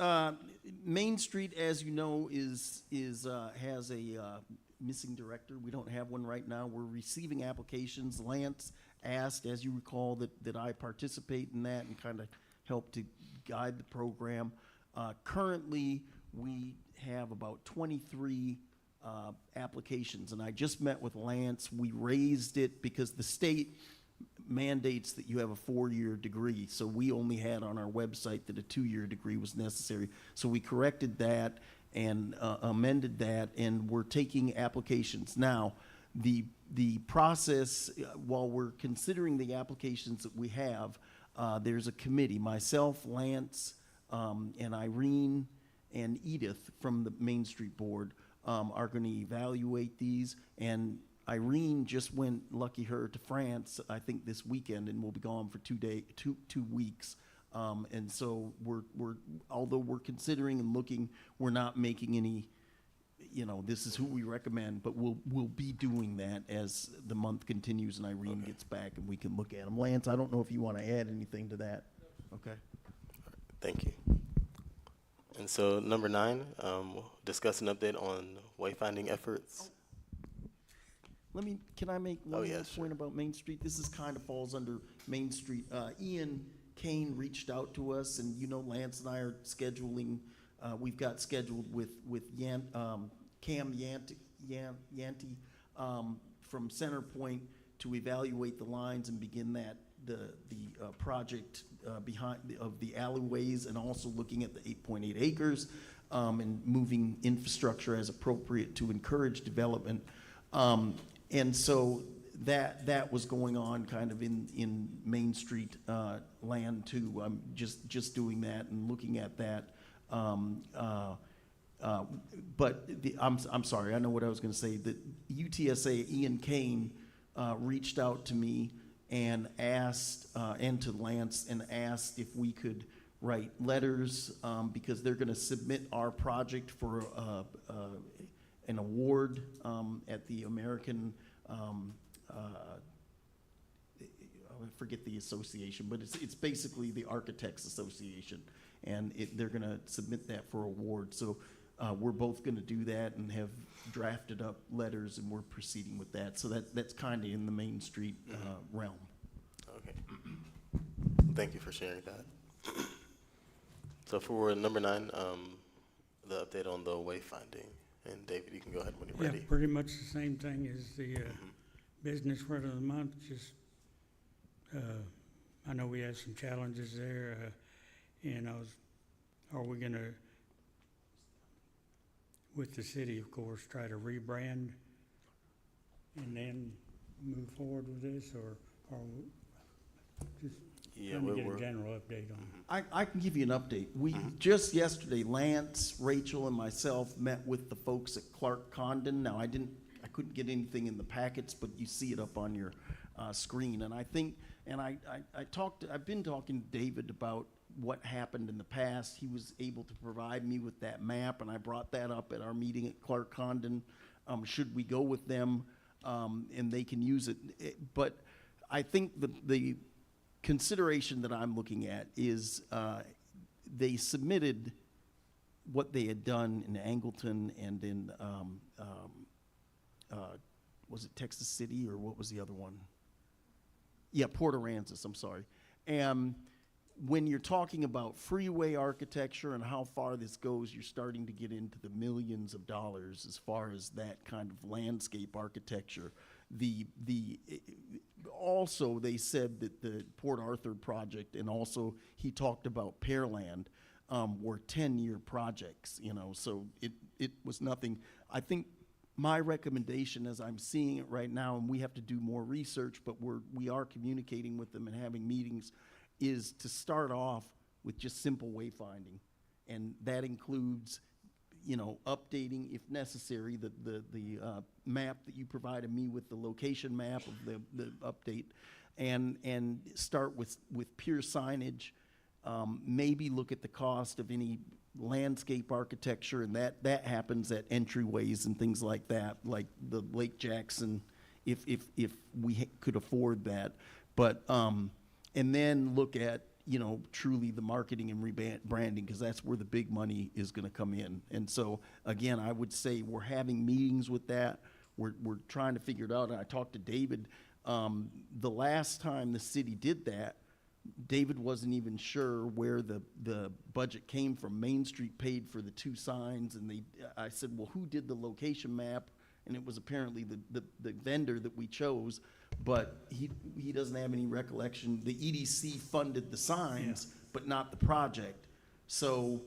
Main Street, as you know, has a missing director. We don't have one right now. We're receiving applications. Lance asked, as you recall, that I participate in that and kind of help to guide the program. Currently, we have about 23 applications, and I just met with Lance. We raised it because the state mandates that you have a 4-year degree, so we only had on our website that a 2-year degree was necessary. So we corrected that and amended that, and we're taking applications. Now, the process, while we're considering the applications that we have, there's a committee, myself, Lance, and Irene, and Edith from the Main Street Board are going to evaluate these, and Irene just went, lucky her, to France, I think this weekend, and will be gone for 2 weeks. And so although we're considering and looking, we're not making any, this is who we recommend, but we'll be doing that as the month continues and Irene gets back and we can look at them. Lance, I don't know if you want to add anything to that. Okay. Thank you. And so number 9, discuss an update on wayfinding efforts. Can I make one yeah, more sure. point about Main Street? This is kind of falls under Main Street. Ian Kane reached out to us, and Lance and I are scheduling. We've got scheduled with Cam Yanti from Center Point to evaluate the lines and begin the project of the alleyways, and also looking at the 8.8 acres and moving infrastructure as appropriate to encourage development. And so that was going on kind of in Main Street land too. I'm just doing that and looking at that. But I'm sorry, I know what I was going to say. The UTSA, Ian Kane, reached out to me and asked, and to Lance, and asked if we could write letters because they're going to submit our project for an award at the American, I forget the association, but it's basically the Architects Association, and they're going to submit that for award. So we're both going to do that and have drafted up letters, and we're proceeding with that. So that's kind of in the Main Street realm. Okay. Thank you for sharing that. So for number 9, the update on the wayfinding. And David, you can go ahead when you're ready. Yeah, pretty much the same thing as the business for the month, just, I know we have some challenges there, and are we gonna, with the city, of course, try to rebrand and then move forward with this, or we just Yeah, trying to get we're- a general update on it? I can give you an update. We, just yesterday, Lance, Rachel, and myself met with the folks at Clark Condon. Now, I couldn't get anything in the packets, but you see it up on your screen. And I think, and I've been talking to David about what happened in the past. He was able to provide me with that map, and I brought that up at our meeting at Clark Condon. Should we go with them, and they can use it? But I think the consideration that I'm looking at is they submitted what they had done in Angleton and in, was it Texas City, or what was the other one? Yeah, Port Aransas, I'm sorry. And when you're talking about freeway architecture and how far this goes, you're starting to get into the millions of dollars as far as that kind of landscape architecture. Also, they said that the Port Arthur project, and also he talked about Pearland, were 10-year projects, so it was nothing. I think my recommendation, as I'm seeing it right now, and we have to do more research, but we are communicating with them and having meetings, is to start off with just simple wayfinding. And that includes, updating, if necessary, the map that you provided me with, the location map of the update, and start with pure signage. Maybe look at the cost of any landscape architecture, and that happens at entryways and things like that, like the Lake Jackson, if we could afford that. But and then look at truly the marketing and rebranding, because that's where the big money is going to come in. And so again, I would say we're having meetings with that. We're trying to figure it out. And I talked to David. The last time the city did that, David wasn't even sure where the budget came from. Main Street paid for the 2 signs, and I said, well, who did the location map? And it was apparently the vendor that we chose, but he doesn't have any recollection. The EDC funded the signs, but not the project. So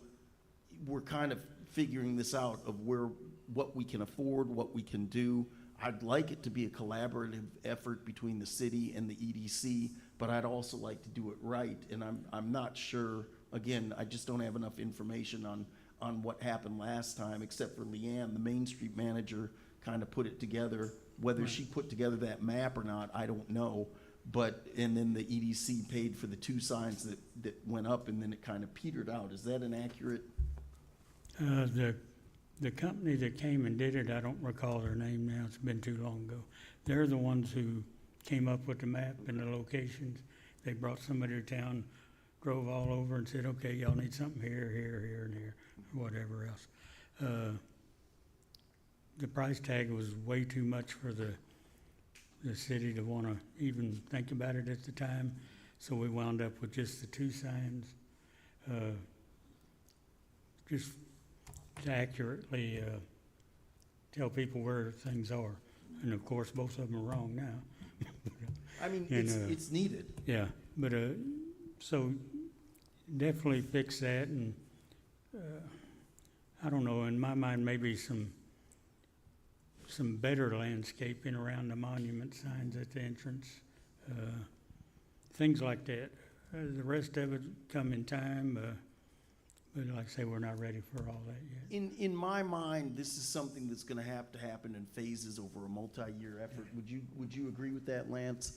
we're kind of figuring this out of what we can afford, what we can do. I'd like it to be a collaborative effort between the city and the EDC, but I'd also like to do it right. And I'm not sure, again, I just don't have enough information on what happened last time, except for Leanne, the Main Street manager, kind of put it together. Whether she put together that map or not, I don't know. And then the EDC paid for the 2 signs that went up, and then it kind of petered out. Is that an accurate? The company that came and did it, I don't recall their name now, it's been too long ago. They're the ones who came up with the map and the locations. They brought somebody to town, drove all over and said, okay, y'all need something here, here, here, and here, or whatever else. The price tag was way too much for the city to want to even think about it at the time, so we wound up with just the 2 signs. Just to accurately tell people where things are. And of course, both of them are wrong now. I mean, And, it's needed. Yeah, but so definitely fix that, and I don't know, in my mind, maybe some better landscaping around the monument signs at the entrance, things like that. The rest of it come in time, but like I say, we're not ready for all that yet. In my mind, this is something that's going to happen in phases over a multi-year effort. Would you agree with that, Lance?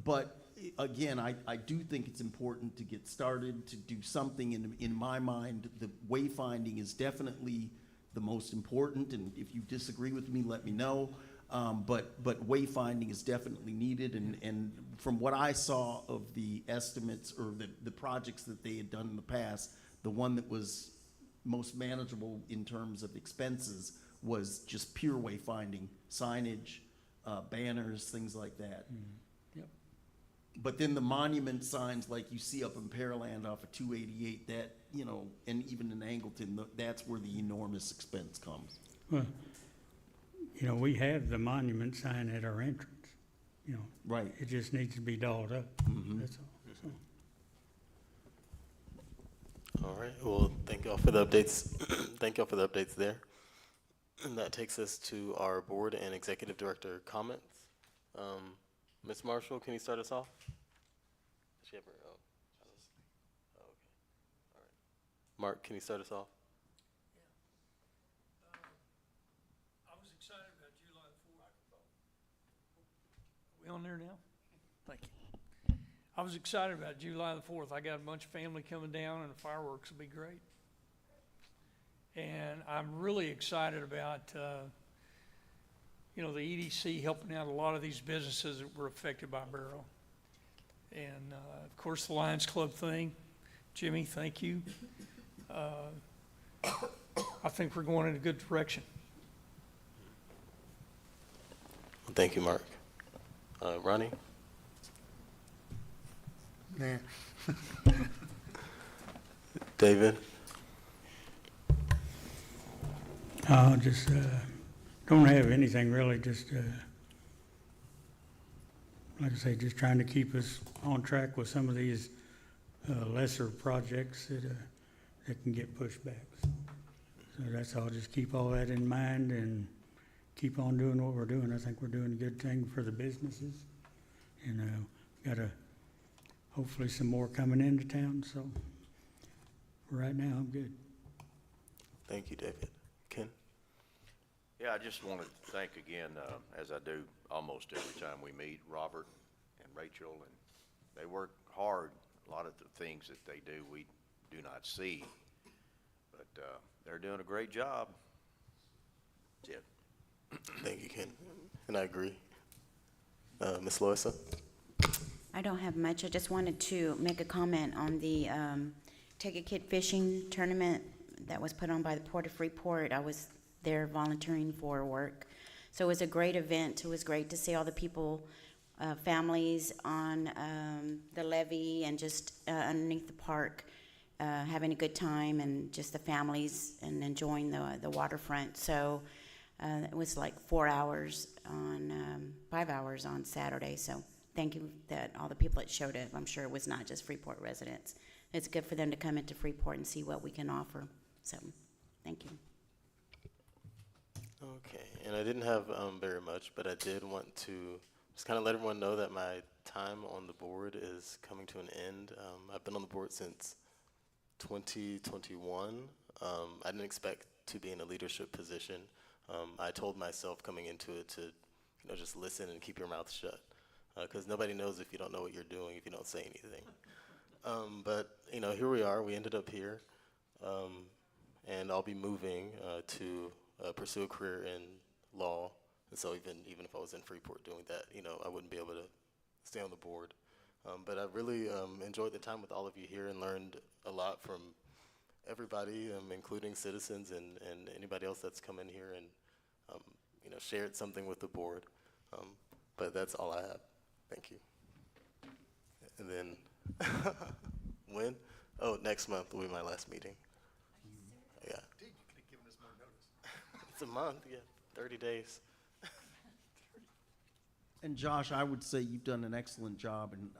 But again, I do think it's important to get started, to do something. In my mind, the wayfinding is definitely the most important, and if you disagree with me, let me know. But wayfinding is definitely needed, and from what I saw of the estimates or the projects that they had done in the past, the one that was most manageable in terms of expenses was just pure wayfinding, signage, banners, things like that. Yep. But then the monument signs like you see up in Pearland off of 288, that, and even in Angleton, that's where the enormous expense comes. Well, we have the monument sign at our entrance. you know, Right. it just needs to be dolled up, Mhm. that's all. So, All right, well, thank y'all for the updates. Thank y'all for the updates there. And that takes us to our board and executive director comments. Ms. Marshall, can you start us off? Does she have her, oh, okay, all right. Mark, can you start us off? I was excited about July the 4th. We on there now? Thank you. I was excited about July the 4th. I got a bunch of family coming down and the fireworks will be great. And I'm really excited about, you know, the EDC helping out a lot of these businesses that were affected by Beryl. And, of course, the Lions Club thing. Jimmy, thank you. I think we're going in a good direction. Thank you, Mark. Ronnie? Nah. David? Just, don't have anything really, just, like I say, just trying to keep us on track with some of these, lesser projects that can get pushed back. So that's all, just keep all that in mind and keep on doing what we're doing. I think we're doing a good thing for the businesses. And, got hopefully some more coming into town, so right now I'm good. Thank you, David. Ken? Yeah, I just wanted to thank again, as I do almost every time we meet, Robert and Rachel, and they work hard. A lot of the things that they do, we do not see, but they're doing a great job. That's it. Thank you, Ken. And I agree. Ms. Loisa? I don't have much. I just wanted to make a comment on the Take a Kid Fishing Tournament that was put on by the Port of Freeport. I was there volunteering for work. So it was a great event. It was great to see all the people, families on the levee and just underneath the park having a good time, and just the families and enjoying the waterfront. So it was like 4 hours on, 5 hours on Saturday. So thank you that all the people that showed up. I'm sure it was not just Freeport residents. It's good for them to come into Freeport and see what we can offer. So, thank you. Okay, and I didn't have very much, but I did want to just kind of let everyone know that my time on the board is coming to an end. I've been on the board since 2021. I didn't expect to be in a leadership position. I told myself coming into it to, just listen and keep your mouth shut, because nobody knows if you don't know what you're doing if you don't say anything. But here we are. We ended up here, and I'll be moving to pursue a career in law. And so even if I was in Freeport doing that, I wouldn't be able to stay on the board. But I really enjoyed the time with all of you here and learned a lot from everybody, including citizens and anybody else that's come in here and shared something with the board. But that's all I have. Thank you. And then when? Oh, next month will be my last meeting. Yeah. Dude, you could have given us more notice. It's a month, yeah, 30 days. And Josh, I would say you've done an excellent job, and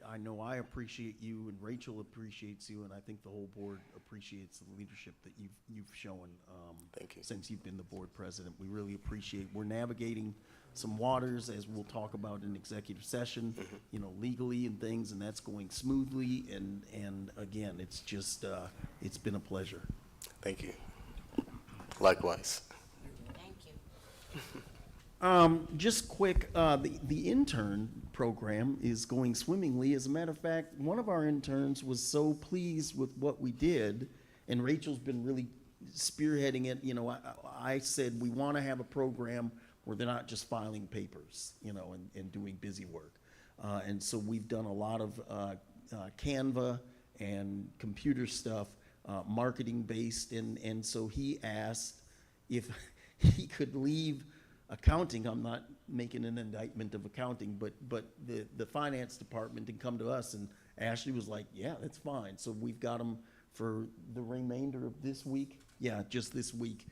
I know I appreciate you, and Rachel appreciates you, and I think the whole board appreciates the leadership that you've shown. Thank you. Since you've been the board president. We really appreciate. We're navigating some waters, as we'll talk about in executive session, legally and things, and that's going smoothly. And again, it's just it's been a pleasure. Thank you. Likewise. Thank you. Just quick, the intern program is going swimmingly. As a matter of fact, one of our interns was so pleased with what we did, and Rachel's been really spearheading it. I said we want to have a program where they're not just filing papers, and doing busy work. And so we've done a lot of Canva and computer stuff, marketing based, and so he asked if he could leave accounting. I'm not making an indictment of accounting, but the finance department and come to us, and Ashley was like, yeah, that's fine. So we've got him for the remainder of this week. Yeah, just this week.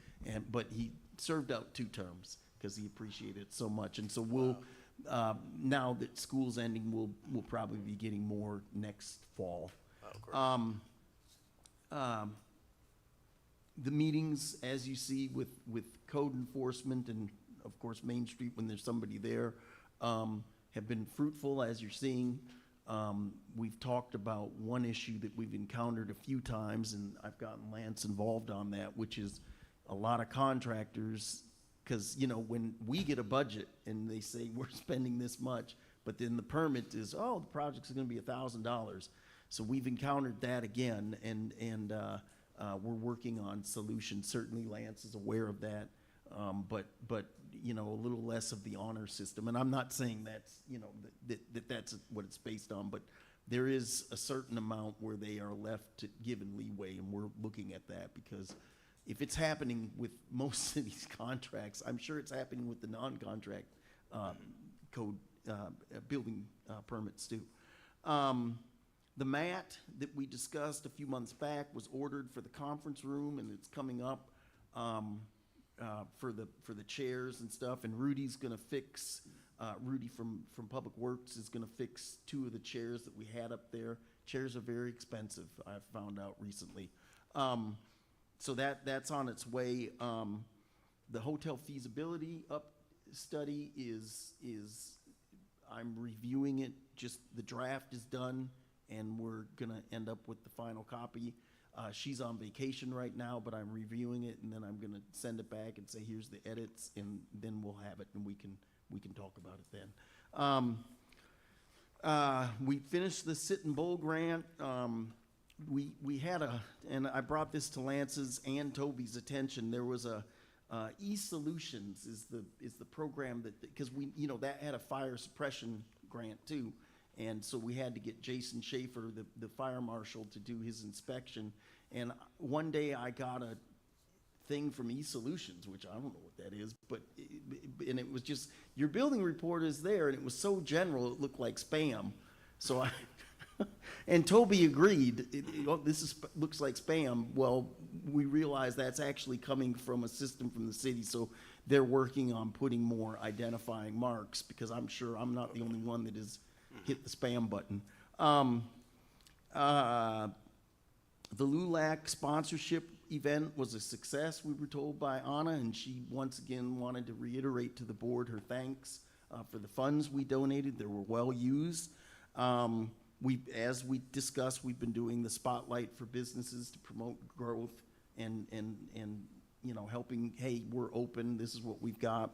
But he served out 2 terms because he appreciated it so much. And so now that school's ending, we'll probably be getting more next fall. Oh, great. The meetings, as you see with code enforcement and of course Main Street when there's somebody there, have been fruitful, as you're seeing. We've talked about one issue that we've encountered a few times, and I've gotten Lance involved on that, which is a lot of contractors, because, you know, when we get a budget and they say we're spending this much, but then the permit is, oh, the project's gonna be $1,000. So we've encountered that again, and we're working on solutions. Certainly Lance is aware of that, but you know, a little less of the honor system. And I'm not saying that's, you know, that's what it's based on, but there is a certain amount where they are left to given leeway, and we're looking at that, because if it's happening with most of these contracts, I'm sure it's happening with the non-contract code building permits too. The mat that we discussed a few months back was ordered for the conference room, and it's coming up for the chairs and stuff. And Rudy's gonna fix. Rudy from Public Works is gonna fix 2 of the chairs that we had up there. Chairs are very expensive, I've found out recently. So that's on its way. The hotel feasibility study is I'm reviewing it. Just the draft is done, and we're gonna end up with the final copy. She's on vacation right now, but I'm reviewing it, and then I'm gonna send it back and say, here's the edits, and then we'll have it, and we can talk about it then. We finished the Sit and Bowl grant. We had and I brought this to Lance's and Toby's attention. There was a E-Solutions is the program because we, you know, that had a fire suppression grant too. And so we had to get Jason Schaefer, the fire marshal, to do his inspection. And one day I got a thing from E-Solutions, which I don't know what that is, but and it was just, your building report is there, and it was so general it looked like spam. So I and Toby agreed. Looks like spam. Well, we realized that's actually coming from a system from the city, so they're working on putting more identifying marks, because I'm sure I'm not the only one that has hit the spam button. The LULAC sponsorship event was a success, we were told by Anna, and she once again wanted to reiterate to the board her thanks for the funds we donated. They were well used. As we discussed, we've been doing the spotlight for businesses to promote growth and you know, helping, hey, we're open, this is what we've got.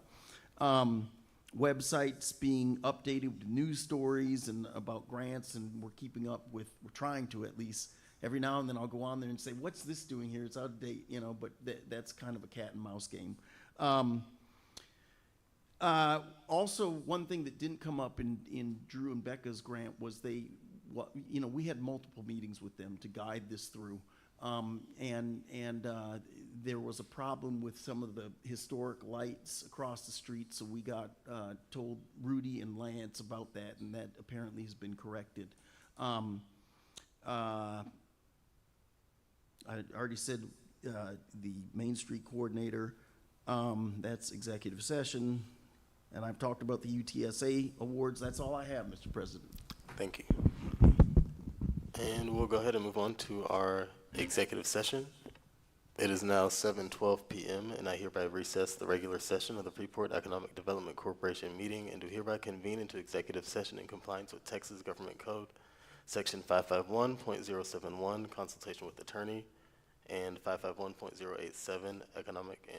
Websites being updated with news stories and about grants, and we're keeping up with, we're trying to at least. Every now and then I'll go on there and say, what's this doing here? It's out of date, you know, but that's kind of a cat and mouse game. Also, one thing that didn't come up in Drew and Becca's grant was you know, we had multiple meetings with them to guide this through. There was a problem with some of the historic lights across the street, so we got told Rudy and Lance about that, and that apparently has been corrected. I already said the Main Street coordinator, that's executive session, and I've talked about the UTSA awards. That's all I have, Mr. President. Thank you. And we'll go ahead and move on to our executive session. It is now 7:12 p.m. and I hereby recess the regular session of the Freeport Economic Development Corporation meeting and do hereby convene into executive session in compliance with Texas Government Code, Section 551.071, consultation with attorney, and 551.087, economic and